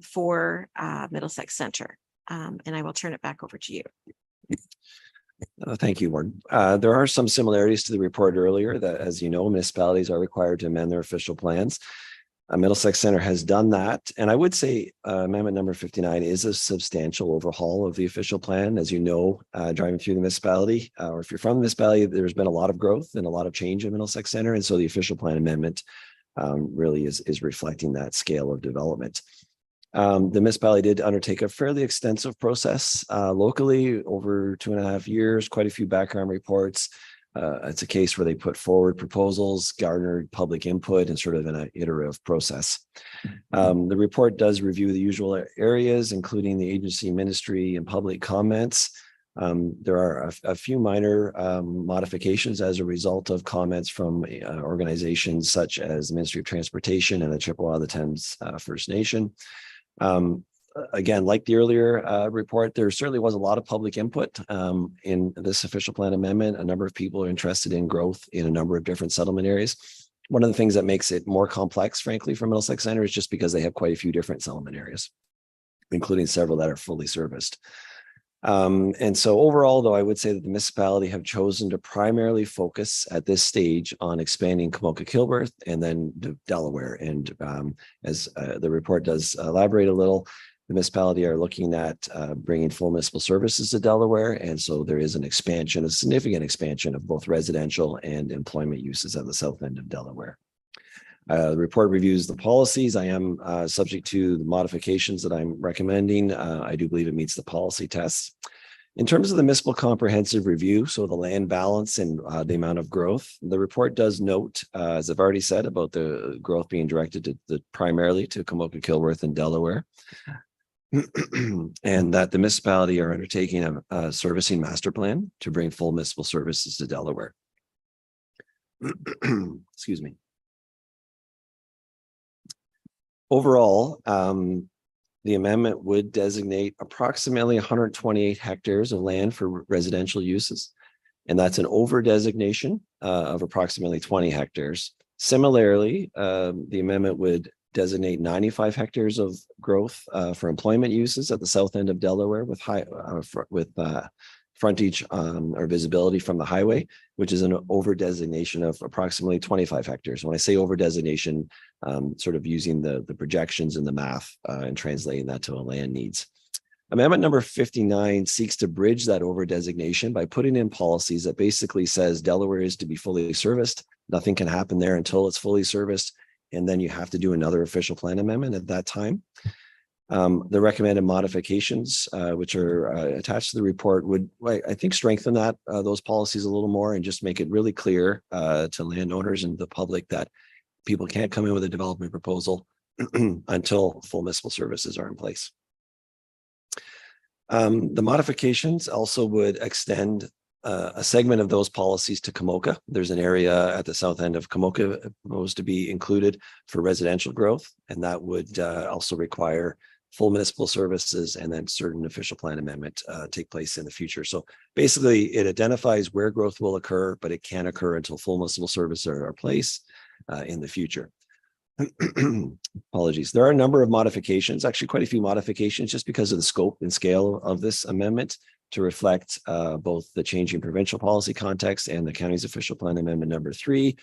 for Middlesex Center. And I will turn it back over to you. Thank you, Warren. There are some similarities to the report earlier that, as you know, municipalities are required to amend their official plans. Middlesex Center has done that. And I would say amendment number 59 is a substantial overhaul of the official plan. As you know, driving through the municipality, or if you're from the municipality, there's been a lot of growth and a lot of change in Middlesex Center. And so the official plan amendment really is reflecting that scale of development. The municipality did undertake a fairly extensive process locally over 2.5 years, quite a few background reports. It's a case where they put forward proposals, garnered public input, and sort of in an iterative process. The report does review the usual areas, including the agency, ministry, and public comments. There are a few minor modifications as a result of comments from organizations such as the Ministry of Transportation and the Chippewa of the Thames First Nation. Again, like the earlier report, there certainly was a lot of public input in this official plan amendment. A number of people are interested in growth in a number of different settlement areas. One of the things that makes it more complex, frankly, for Middlesex Center is just because they have quite a few different settlement areas, including several that are fully serviced. And so overall, though, I would say that the municipality have chosen to primarily focus at this stage on expanding Kamoka-Kilworth and then Delaware. And as the report does elaborate a little, the municipality are looking at bringing full municipal services to Delaware. And so there is an expansion, a significant expansion of both residential and employment uses at the south end of Delaware. The report reviews the policies. I am subject to the modifications that I'm recommending. I do believe it meets the policy tests. In terms of the municipal comprehensive review, so the land balance and the amount of growth, the report does note, as I've already said, about the growth being directed to primarily to Kamoka-Kilworth and Delaware. And that the municipality are undertaking a servicing master plan to bring full municipal services to Delaware. Excuse me. Overall, the amendment would designate approximately 128 hectares of land for residential uses. And that's an over designation of approximately 20 hectares. Similarly, the amendment would designate 95 hectares of growth for employment uses at the south end of Delaware with frontage or visibility from the highway, which is an over designation of approximately 25 hectares. When I say over designation, sort of using the projections and the math and translating that to a land needs. Amendment number 59 seeks to bridge that over designation by putting in policies that basically says Delaware is to be fully serviced. Nothing can happen there until it's fully serviced. And then you have to do another official plan amendment at that time. The recommended modifications, which are attached to the report, would, I think, strengthen those policies a little more and just make it really clear to landowners and the public that people can't come in with a development proposal until full municipal services are in place. The modifications also would extend a segment of those policies to Kamoka. There's an area at the south end of Kamoka proposed to be included for residential growth, and that would also require full municipal services and then certain official plan amendment take place in the future. So basically it identifies where growth will occur, but it can't occur until full municipal services are in place in the future. Apologies. There are a number of modifications, actually quite a few modifications, just because of the scope and scale of this amendment to reflect both the changing provincial policy context and the county's official plan amendment number 3.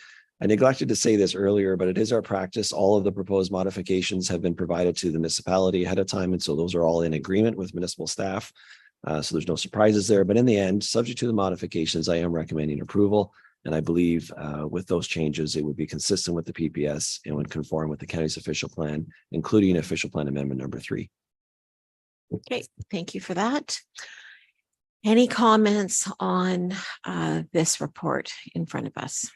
I neglected to say this earlier, but it is our practice. All of the proposed modifications have been provided to the municipality ahead of time. And so those are all in agreement with municipal staff. So there's no surprises there. But in the end, subject to the modifications, I am recommending approval. And I believe with those changes, it would be consistent with the PPS and would conform with the county's official plan, including official plan amendment number 3. Okay, thank you for that. Any comments on this report in front of us?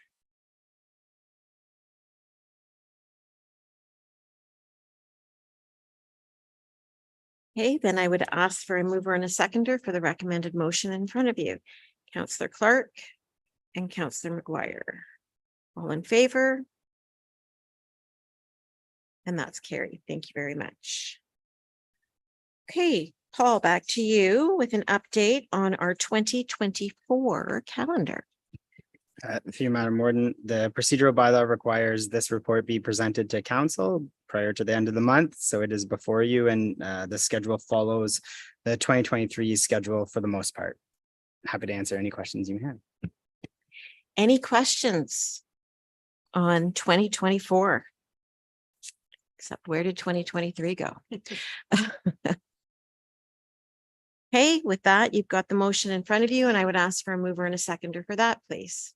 Okay, then I would ask for a mover and a seconder for the recommended motion in front of you. Councillor Clark and Councillor McGuire. All in favor? And that's carried. Thank you very much. Okay, Paul, back to you with an update on our 2024 calendar. Through you, Madam Warden, the procedural bylaw requires this report be presented to council prior to the end of the month. So it is before you, and the schedule follows the 2023 schedule for the most part. Happy to answer any questions you have. Any questions on 2024? Except where did 2023 go? Okay, with that, you've got the motion in front of you, and I would ask for a mover and a seconder for that, please.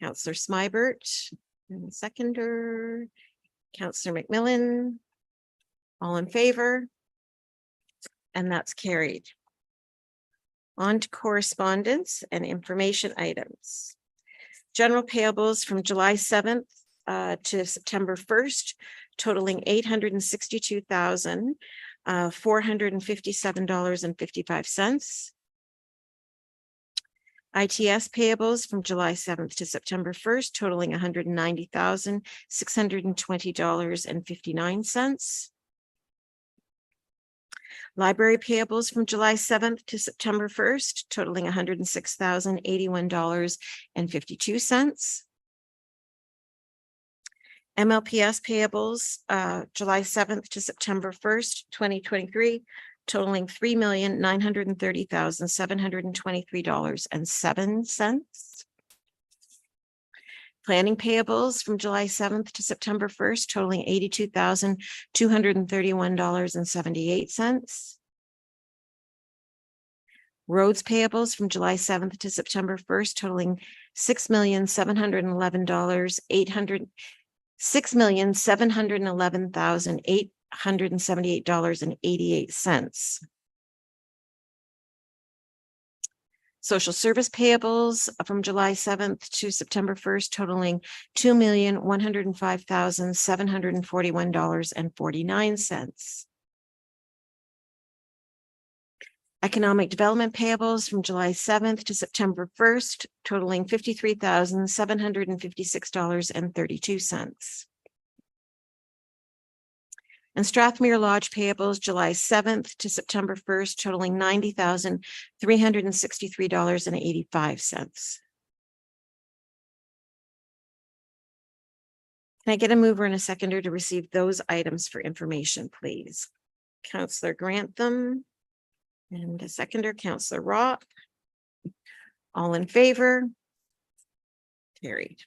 Councillor Smybert and a seconder, Councillor McMillan. All in favor? And that's carried. On to correspondence and information items. General payables from July 7th to September 1st, totaling $862,457.55. ITS payables from July 7th to September 1st, totaling $190,620.59. Library payables from July 7th to September 1st, totaling $106,081.52. MLPS payables, July 7th to September 1st, 2023, totaling $3,930,723.07. Planning payables from July 7th to September 1st, totaling $82,231.78. Roads payables from July 7th to September 1st, totaling $6,711,878.88. Social service payables from July 7th to September 1st, totaling $2,105,741.49. Economic development payables from July 7th to September 1st, totaling $53,756.32. And Strathmere Lodge payables July 7th to September 1st, totaling $90,363.85. Can I get a mover and a seconder to receive those items for information, please? Councillor Grantham and a seconder, Councillor Roth. All in favor? Carried.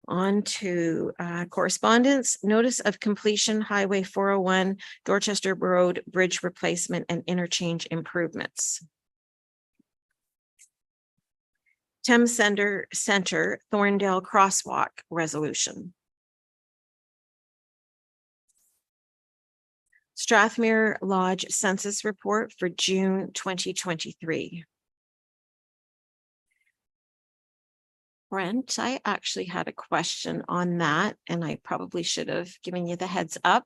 On to correspondence. Notice of completion Highway 401 Dorchester Road Bridge Replacement and Interchange Improvements. Thames Center Thorndale Crosswalk Resolution. Strathmere Lodge Census Report for June 2023. Brent, I actually had a question on that, and I probably should have given you the heads up.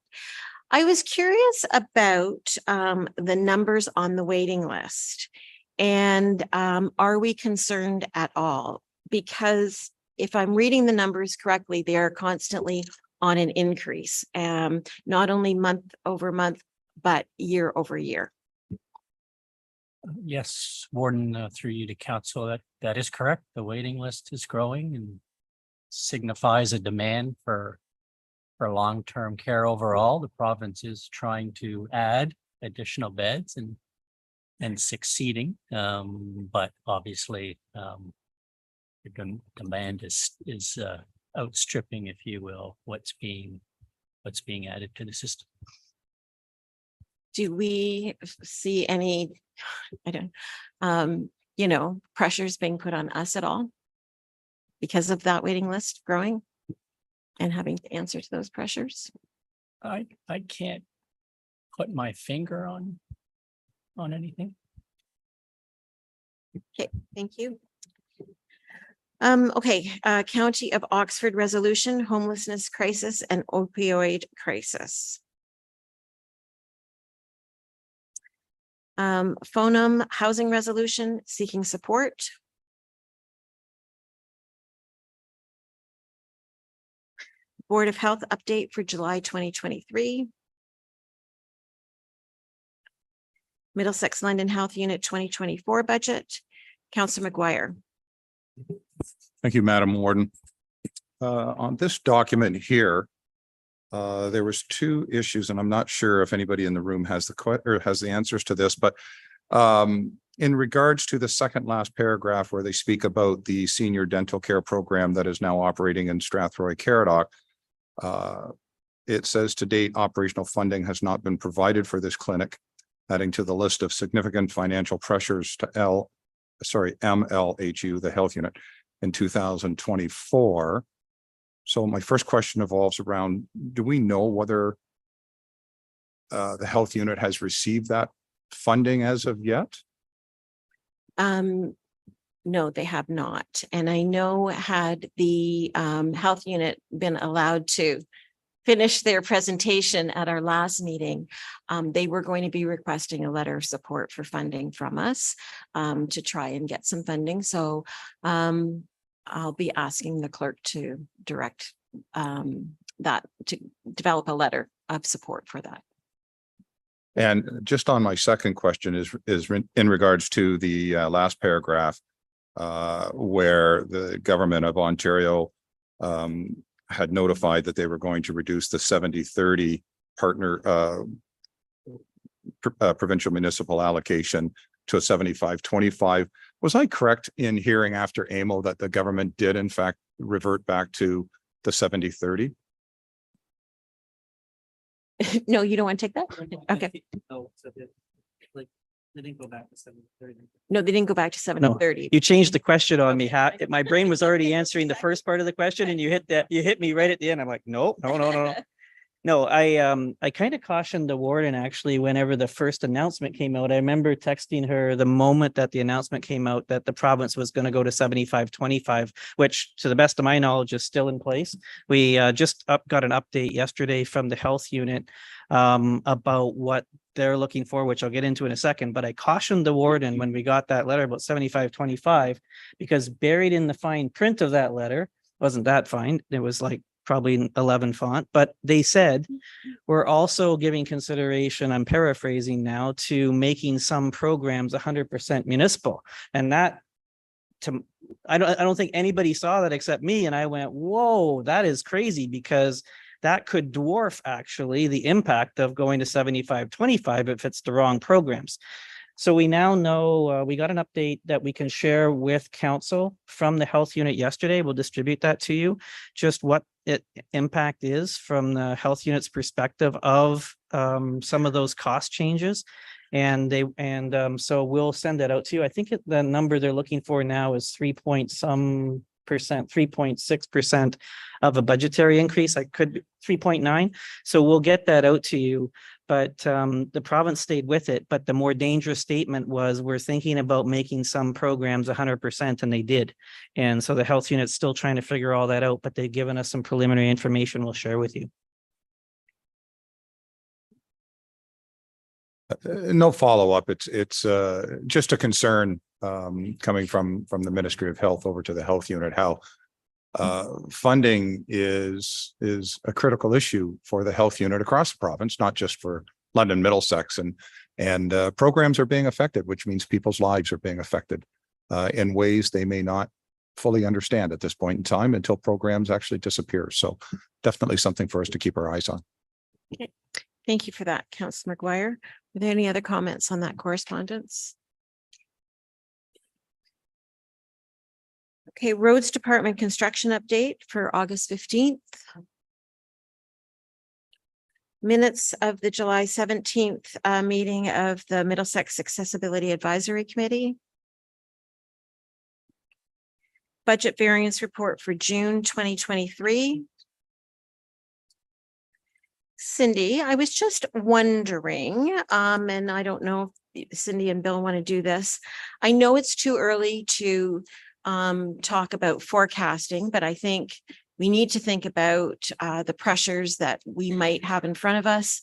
I was curious about the numbers on the waiting list, and are we concerned at all? Because if I'm reading the numbers correctly, they are constantly on an increase, not only month over month, but year over year. Yes, Warden, through you to council, that is correct. The waiting list is growing and signifies a demand for long-term care overall. The province is trying to add additional beds and succeeding, but obviously the demand is outstripping, if you will, what's being added to the system. Do we see any, pressures being put on us at all because of that waiting list growing and having to answer to those pressures? I can't put my finger on anything. Okay, thank you. County of Oxford resolution, homelessness crisis and opioid crisis. Fonum housing resolution seeking support. Board of Health update for July 2023. Middlesex London Health Unit 2024 budget. Councillor McGuire. Thank you, Madam Warden. On this document here, there was two issues, and I'm not sure if anybody in the room has the answers to this, but in regards to the second last paragraph where they speak about the senior dental care program that is now operating in Strathroy Caradoc, it says to date, operational funding has not been provided for this clinic, adding to the list of significant financial pressures to MLHU, the health unit, in 2024. So my first question revolves around, do we know whether the health unit has received that funding as of yet? No, they have not. And I know had the health unit been allowed to finish their presentation at our last meeting, they were going to be requesting a letter of support for funding from us to try and get some funding. So I'll be asking the clerk to direct that to develop a letter of support for that. And just on my second question is in regards to the last paragraph where the government of Ontario had notified that they were going to reduce the 70-30 partner provincial municipal allocation to a 75-25. Was I correct in hearing after AMO that the government did in fact revert back to the 70-30? No, you don't want to take that? Okay. They didn't go back to 7:30. No, they didn't go back to 70-30. You changed the question on me. My brain was already answering the first part of the question and you hit me right at the end. I'm like, no. No, I kind of cautioned the warden actually whenever the first announcement came out. I remember texting her the moment that the announcement came out that the province was going to go to 75-25, which to the best of my knowledge is still in place. We just got an update yesterday from the health unit about what they're looking for, which I'll get into in a second. But I cautioned the warden when we got that letter about 75-25, because buried in the fine print of that letter wasn't that fine. It was like probably 11 font, but they said, we're also giving consideration, I'm paraphrasing now, to making some programs 100% municipal. And that, I don't think anybody saw that except me. And I went, whoa, that is crazy, because that could dwarf actually the impact of going to 75-25 if it's the wrong programs. So we now know, we got an update that we can share with council from the health unit yesterday. We'll distribute that to you, just what impact is from the health unit's perspective of some of those cost changes. And so we'll send that out to you. I think the number they're looking for now is 3.6% of a budgetary increase. I could be 3.9. So we'll get that out to you. But the province stayed with it. But the more dangerous statement was, we're thinking about making some programs 100%, and they did. And so the health unit's still trying to figure all that out, but they've given us some preliminary information we'll share with you. No follow-up. It's just a concern coming from the Ministry of Health over to the health unit, how funding is a critical issue for the health unit across the province, not just for London, Middlesex, and programs are being affected, which means people's lives are being affected in ways they may not fully understand at this point in time until programs actually disappear. So definitely something for us to keep our eyes on. Okay. Thank you for that, Councillor McGuire. Are there any other comments on that correspondence? Okay, Roads Department construction update for August 15th. Minutes of the July 17th meeting of the Middlesex Accessibility Advisory Committee. Budget variance report for June 2023. Cindy, I was just wondering, and I don't know if Cindy and Bill want to do this. I know it's too early to talk about forecasting, but I think we need to think about the pressures that we might have in front of us.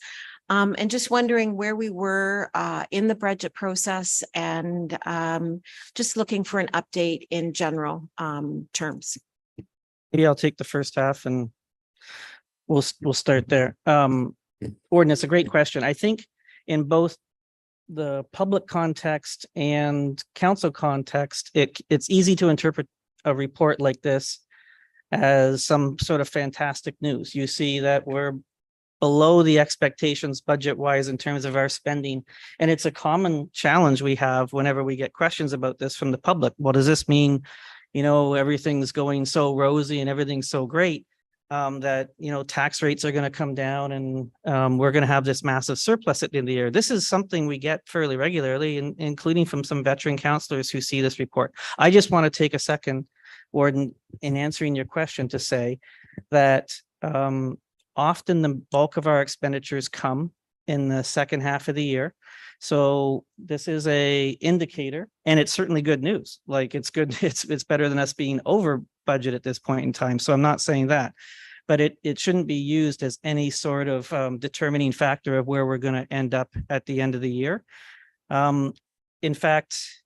And just wondering where we were in the budget process, and just looking for an update in general terms. Maybe I'll take the first half and we'll start there. Gordon, it's a great question. I think in both the public context and council context, it's easy to interpret a report like this as some sort of fantastic news. You see that we're below the expectations budget wise in terms of our spending. And it's a common challenge we have whenever we get questions about this from the public. What does this mean? You know, everything's going so rosy and everything's so great that, you know, tax rates are going to come down and we're going to have this massive surplus at the end of the year. This is something we get fairly regularly, including from some veteran counselors who see this report. I just want to take a second, Warden, in answering your question to say that often the bulk of our expenditures come in the second half of the year. So this is a indicator, and it's certainly good news. Like it's good, it's better than us being over budget at this point in time. So I'm not saying that, but it shouldn't be used as any sort of determining factor of where we're going to end up at the end of the year. In fact,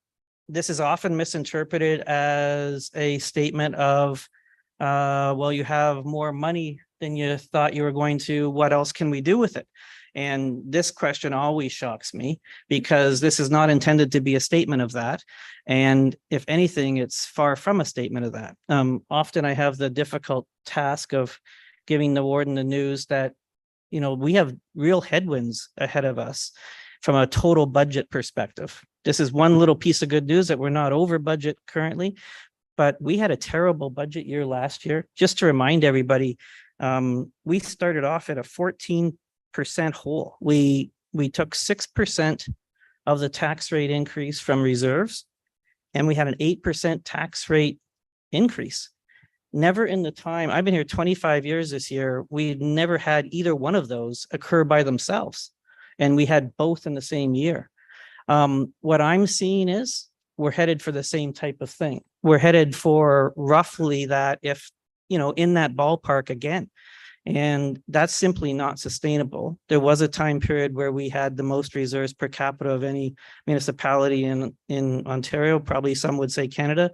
this is often misinterpreted as a statement of, well, you have more money than you thought you were going to. What else can we do with it? And this question always shocks me because this is not intended to be a statement of that. And if anything, it's far from a statement of that. Often I have the difficult task of giving the warden the news that, you know, we have real headwinds ahead of us from a total budget perspective. This is one little piece of good news that we're not over budget currently, but we had a terrible budget year last year. Just to remind everybody, we started off at a 14% hole. We took 6% of the tax rate increase from reserves, and we had an 8% tax rate increase. Never in the time, I've been here 25 years this year, we've never had either one of those occur by themselves. And we had both in the same year. What I'm seeing is we're headed for the same type of thing. We're headed for roughly that, if, you know, in that ballpark again. And that's simply not sustainable. There was a time period where we had the most reserves per capita of any municipality in Ontario, probably some would say Canada,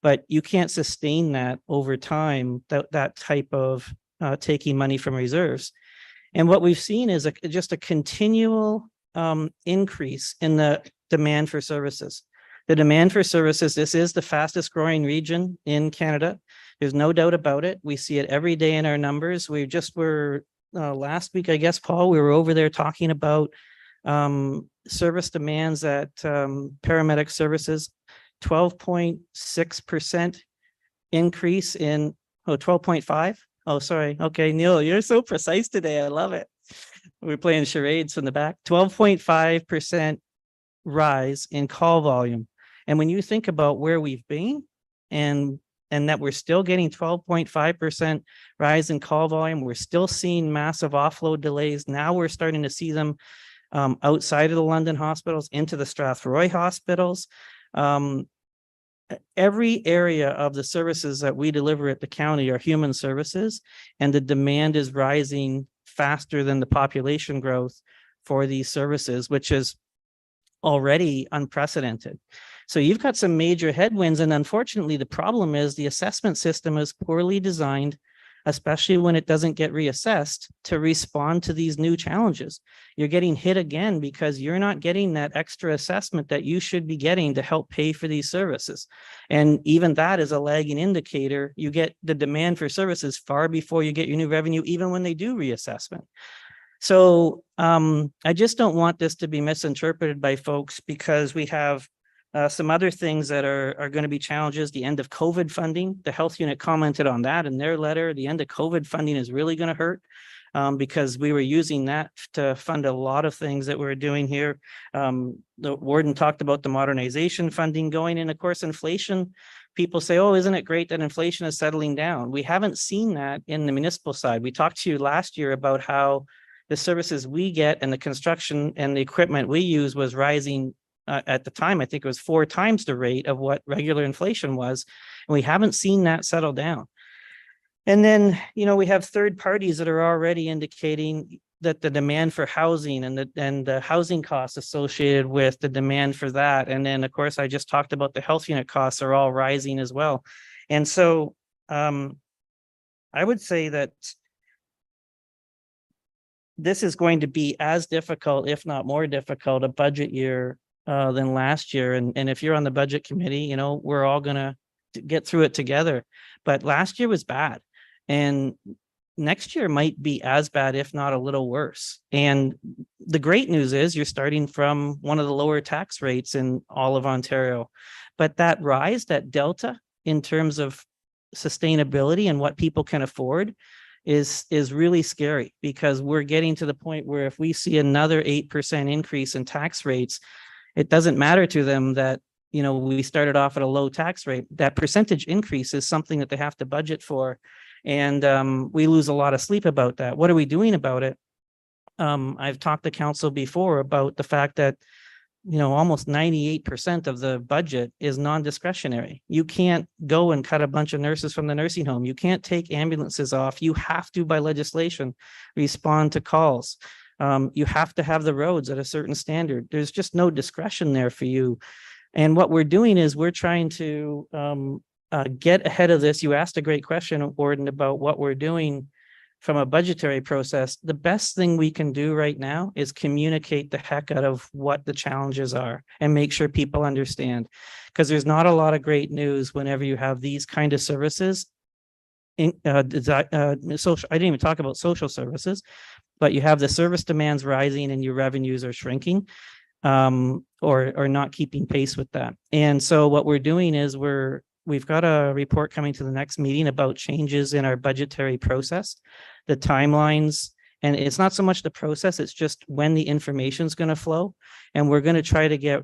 but you can't sustain that over time, that type of taking money from reserves. And what we've seen is just a continual increase in the demand for services. The demand for services, this is the fastest growing region in Canada. There's no doubt about it. We see it every day in our numbers. We just were last week, I guess, Paul, we were over there talking about service demands at paramedic services, 12.6% increase in, 12.5. Oh, sorry. Okay, Neil, you're so precise today. I love it. We're playing charades from the back. 12.5% rise in call volume. And when you think about where we've been and that we're still getting 12.5% rise in call volume, we're still seeing massive offload delays. Now we're starting to see them outside of the London hospitals into the Strathroy hospitals. Every area of the services that we deliver at the county are human services, and the demand is rising faster than the population growth for these services, which is already unprecedented. So you've got some major headwinds, and unfortunately, the problem is the assessment system is poorly designed, especially when it doesn't get reassessed to respond to these new challenges. You're getting hit again because you're not getting that extra assessment that you should be getting to help pay for these services. And even that is a lagging indicator. You get the demand for services far before you get your new revenue, even when they do reassessment. So I just don't want this to be misinterpreted by folks, because we have some other things that are going to be challenges. The end of COVID funding, the health unit commented on that in their letter. The end of COVID funding is really going to hurt because we were using that to fund a lot of things that we're doing here. The warden talked about the modernization funding going in. Of course, inflation, people say, oh, isn't it great that inflation is settling down? We haven't seen that in the municipal side. We talked to you last year about how the services we get and the construction and the equipment we use was rising. At the time, I think it was 4 times the rate of what regular inflation was. And we haven't seen that settle down. And then, you know, we have third parties that are already indicating that the demand for housing and the housing costs associated with the demand for that. And then, of course, I just talked about the health unit costs are all rising as well. And so I would say that this is going to be as difficult, if not more difficult, a budget year than last year. And if you're on the budget committee, you know, we're all gonna get through it together. But last year was bad. And next year might be as bad, if not a little worse. And the great news is you're starting from one of the lower tax rates in all of Ontario. But that rise, that delta in terms of sustainability and what people can afford is really scary, because we're getting to the point where if we see another 8% increase in tax rates, it doesn't matter to them that, you know, we started off at a low tax rate. That percentage increase is something that they have to budget for. And we lose a lot of sleep about that. What are we doing about it? I've talked to council before about the fact that, you know, almost 98% of the budget is non-discretionary. You can't go and cut a bunch of nurses from the nursing home. You can't take ambulances off. You have to, by legislation, respond to calls. You have to have the roads at a certain standard. There's just no discretion there for you. And what we're doing is we're trying to get ahead of this. You asked a great question, Warden, about what we're doing from a budgetary process. The best thing we can do right now is communicate the heck out of what the challenges are and make sure people understand, because there's not a lot of great news whenever you have these kind of services. Social, I didn't even talk about social services, but you have the service demands rising and your revenues are shrinking, or not keeping pace with that. And so what we're doing is we've got a report coming to the next meeting about changes in our budgetary process, the timelines, and it's not so much the process, it's just when the information is going to flow. And we're going to try to get,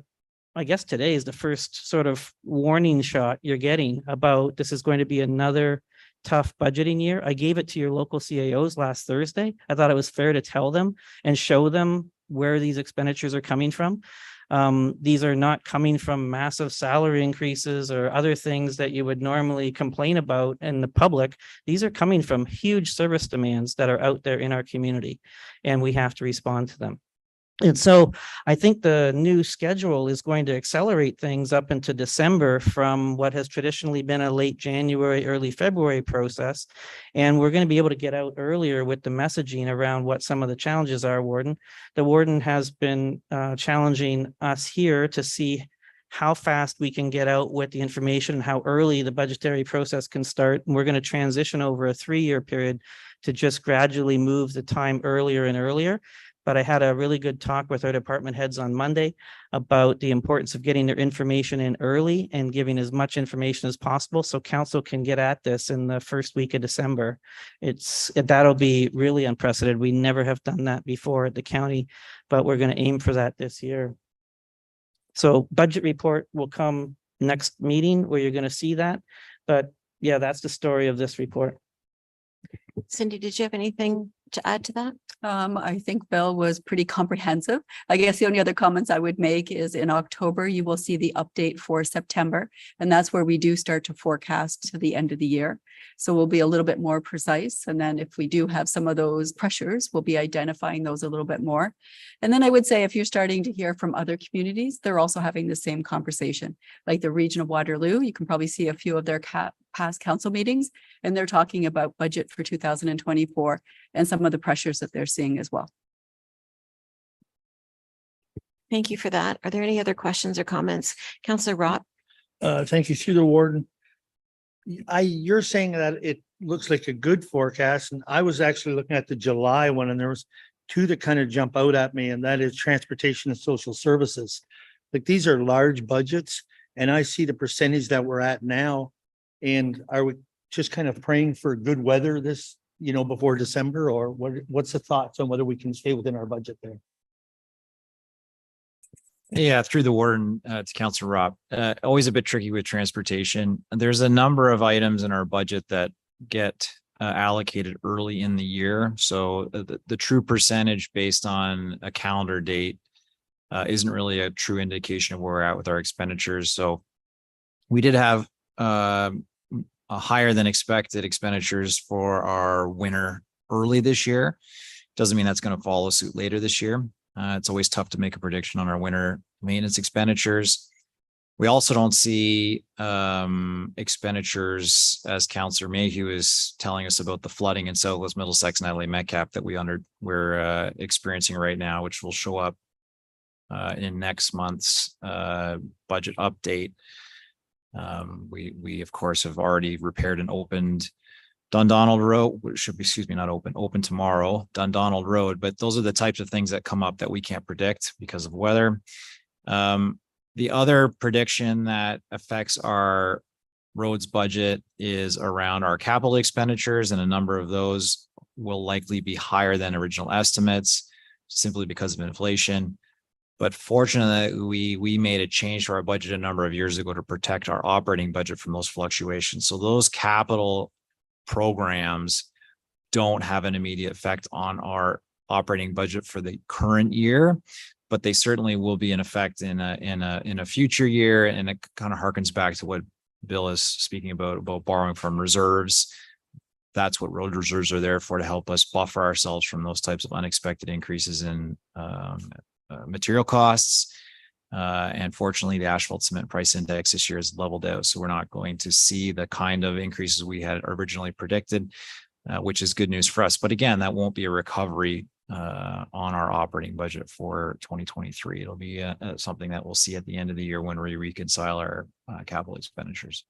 I guess today is the first sort of warning shot you're getting about this is going to be another tough budgeting year. I gave it to your local CAOs last Thursday. I thought it was fair to tell them and show them where these expenditures are coming from. These are not coming from massive salary increases or other things that you would normally complain about in the public. These are coming from huge service demands that are out there in our community, and we have to respond to them. And so I think the new schedule is going to accelerate things up into December from what has traditionally been a late January, early February process. And we're going to be able to get out earlier with the messaging around what some of the challenges are, Warden. The Warden has been challenging us here to see how fast we can get out with the information, how early the budgetary process can start. And we're going to transition over a 3-year period to just gradually move the time earlier and earlier. But I had a really good talk with our department heads on Monday about the importance of getting their information in early and giving as much information as possible so council can get at this in the first week of December. That'll be really unprecedented. We never have done that before at the county, but we're going to aim for that this year. So budget report will come next meeting where you're going to see that. But yeah, that's the story of this report. Cindy, did you have anything to add to that? I think Bill was pretty comprehensive. I guess the only other comments I would make is in October, you will see the update for September, and that's where we do start to forecast to the end of the year. So we'll be a little bit more precise. And then if we do have some of those pressures, we'll be identifying those a little bit more. And then I would say if you're starting to hear from other communities, they're also having the same conversation. Like the region of Waterloo, you can probably see a few of their past council meetings, and they're talking about budget for 2024 and some of the pressures that they're seeing as well. Thank you for that. Are there any other questions or comments? Councillor Rott? Thank you, through the warden. You're saying that it looks like a good forecast, and I was actually looking at the July one, and there was two that kind of jump out at me, and that is transportation and social services. Like, these are large budgets, and I see the percentage that we're at now. And are we just kind of praying for good weather this, before December, or what's the thoughts on whether we can stay within our budget there? Yeah, through the warden to Councillor Rob, always a bit tricky with transportation. There's a number of items in our budget that get allocated early in the year. So the true percentage based on a calendar date isn't really a true indication of where we're at with our expenditures. So we did have a higher than expected expenditures for our winter early this year. Doesn't mean that's going to follow suit later this year. It's always tough to make a prediction on our winter maintenance expenditures. We also don't see expenditures, as Councillor Mayhew is telling us about the flooding in Southwest Middlesex and Adelaide Metcalfe that we're experiencing right now, which will show up in next month's budget update. We of course have already repaired and opened Dundonald Road, which should be, excuse me, not open tomorrow, Dundonald Road, but those are the types of things that come up that we can't predict because of weather. The other prediction that affects our roads budget is around our capital expenditures, and a number of those will likely be higher than original estimates simply because of inflation. But fortunately, we made a change to our budget a number of years ago to protect our operating budget from those fluctuations. So those capital programs don't have an immediate effect on our operating budget for the current year, but they certainly will be in effect in a future year. And it kind of harkens back to what Bill is speaking about borrowing from reserves. That's what road reserves are there for, to help us buffer ourselves from those types of unexpected increases in material costs. And fortunately, the asphalt cement price index this year has leveled out. So we're not going to see the kind of increases we had originally predicted, which is good news for us. But again, that won't be a recovery on our operating budget for 2023. It'll be something that we'll see at the end of the year when we reconcile our capital expenditures.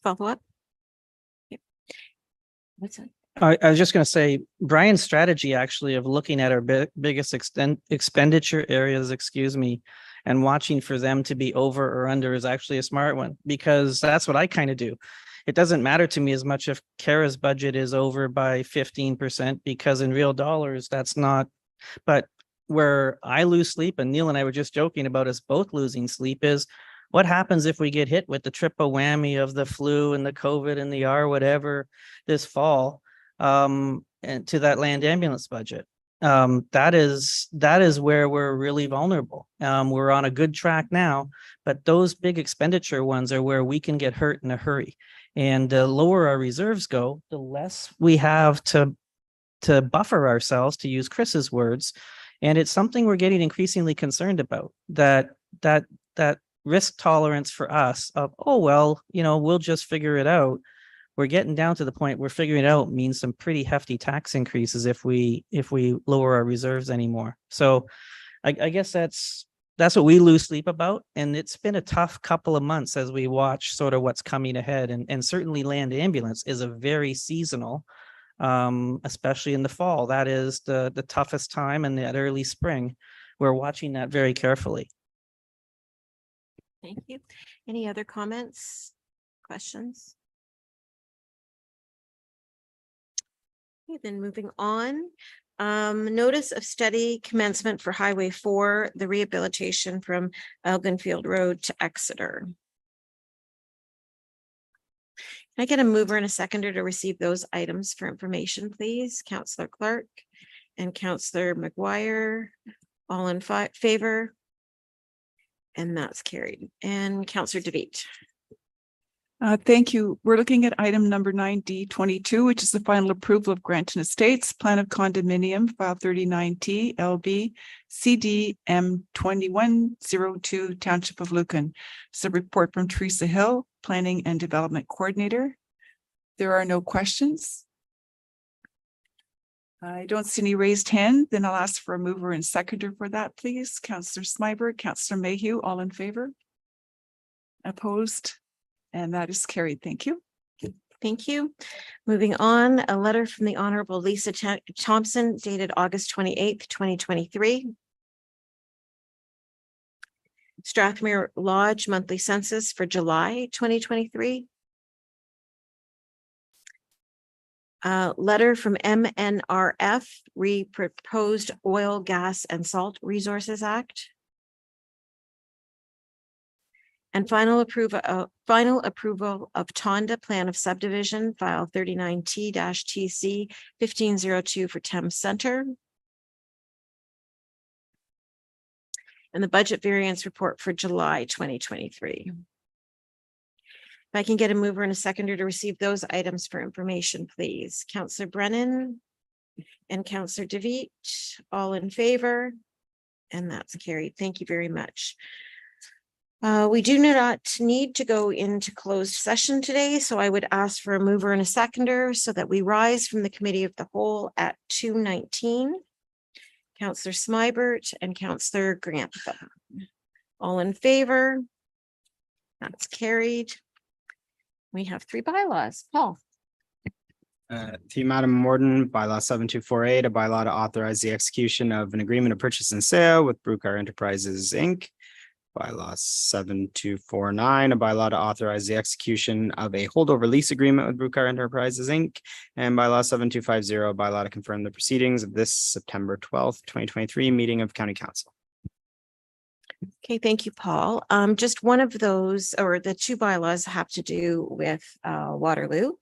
Follow up? Yep. What's that? I was just going to say, Brian's strategy actually of looking at our biggest expenditure areas, and watching for them to be over or under is actually a smart one, because that's what I kind of do. It doesn't matter to me as much if Kara's budget is over by 15%, because in real dollars, that's not, but where I lose sleep, and Neil and I were just joking about us both losing sleep, is what happens if we get hit with the triple whammy of the flu and the COVID and the whatever this fall, and to that land ambulance budget. That is where we're really vulnerable. We're on a good track now, but those big expenditure ones are where we can get hurt in a hurry. And the lower our reserves go, the less we have to buffer ourselves, to use Chris's words. And it's something we're getting increasingly concerned about, that risk tolerance for us of, oh, well, we'll just figure it out. We're getting down to the point where figuring it out means some pretty hefty tax increases if we lower our reserves anymore. So I guess that's what we lose sleep about. And it's been a tough couple of months as we watch sort of what's coming ahead. And certainly land ambulance is a very seasonal, especially in the fall. That is the toughest time, in that early spring. We're watching that very carefully. Thank you. Any other comments, questions? Okay, then moving on. Notice of study commencement for Highway 4, the rehabilitation from Elginfield Road to Exeter. Can I get a mover and a seconder to receive those items for information, please? Councillor Clark and Councillor McGuire, all in favor? And that's carried. And Councillor DeVitt. Thank you. We're looking at item number 9D22, which is the final approval of Granton Estates Plan of Condominium, file 39T LB CDM 2102, Township of Lucan. It's a report from Teresa Hill, Planning and Development Coordinator. There are no questions. I don't see any raised hand. Then I'll ask for a mover and seconder for that, please. Councillor Smyberg, Councillor Mayhew, all in favor? Opposed? And that is carried. Thank you. Thank you. Moving on, a letter from the Honorable Lisa Thompson dated August 28th, 2023. Strathmere Lodge monthly census for July 2023. Letter from MNRF, Proposed Oil, Gas, and Salt Resources Act. And final approval of Tonda Plan of Subdivision, file 39T-TC 1502 for Thames Center. And the budget variance report for July 2023. If I can get a mover and a seconder to receive those items for information, please. Councillor Brennan and Councillor DeVitt, all in favor? And that's carried. Thank you very much. We do not need to go into closed session today, so I would ask for a mover and a seconder so that we rise from the committee of the whole at 2:19. Councillor Smybert and Councillor Grantham. All in favor? That's carried. We have 3 bylaws. Paul. To you, Madam Warden, bylaw 7248, a bylaw to authorize the execution of an agreement of purchase and sale with Brucar Enterprises, Inc. Bylaw 7249, a bylaw to authorize the execution of a holdover lease agreement with Brucar Enterprises, Inc. And bylaw 7250, a bylaw to confirm the proceedings of this September 12th, 2023 meeting of County Council. Okay, thank you, Paul. Just one of those, or the 2 bylaws have to do with Waterloo.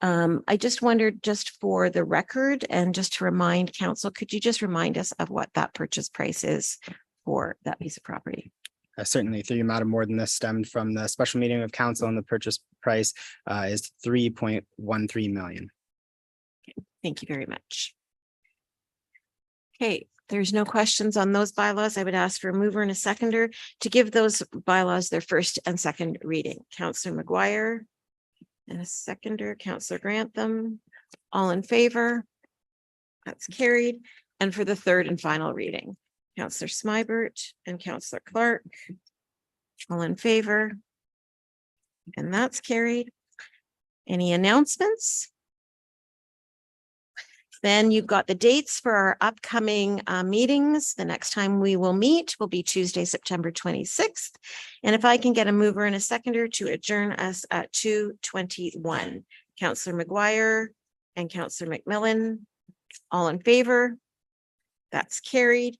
I just wondered, just for the record and just to remind council, could you just remind us of what that purchase price is for that piece of property? Certainly, through you, Madam Warden, this stemmed from the special meeting of council, and the purchase price is 3.13 million. Thank you very much. Okay, there's no questions on those bylaws. I would ask for a mover and a seconder to give those bylaws their first and second reading. Councillor McGuire and a seconder, Councillor Grantham. All in favor? That's carried. And for the third and final reading, Councillor Smybert and Councillor Clark. All in favor? And that's carried. Any announcements? Then you've got the dates for our upcoming meetings. The next time we will meet will be Tuesday, September 26th. And if I can get a mover and a seconder to adjourn us at 2:21. Councillor McGuire and Councillor McMillan, all in favor? That's carried.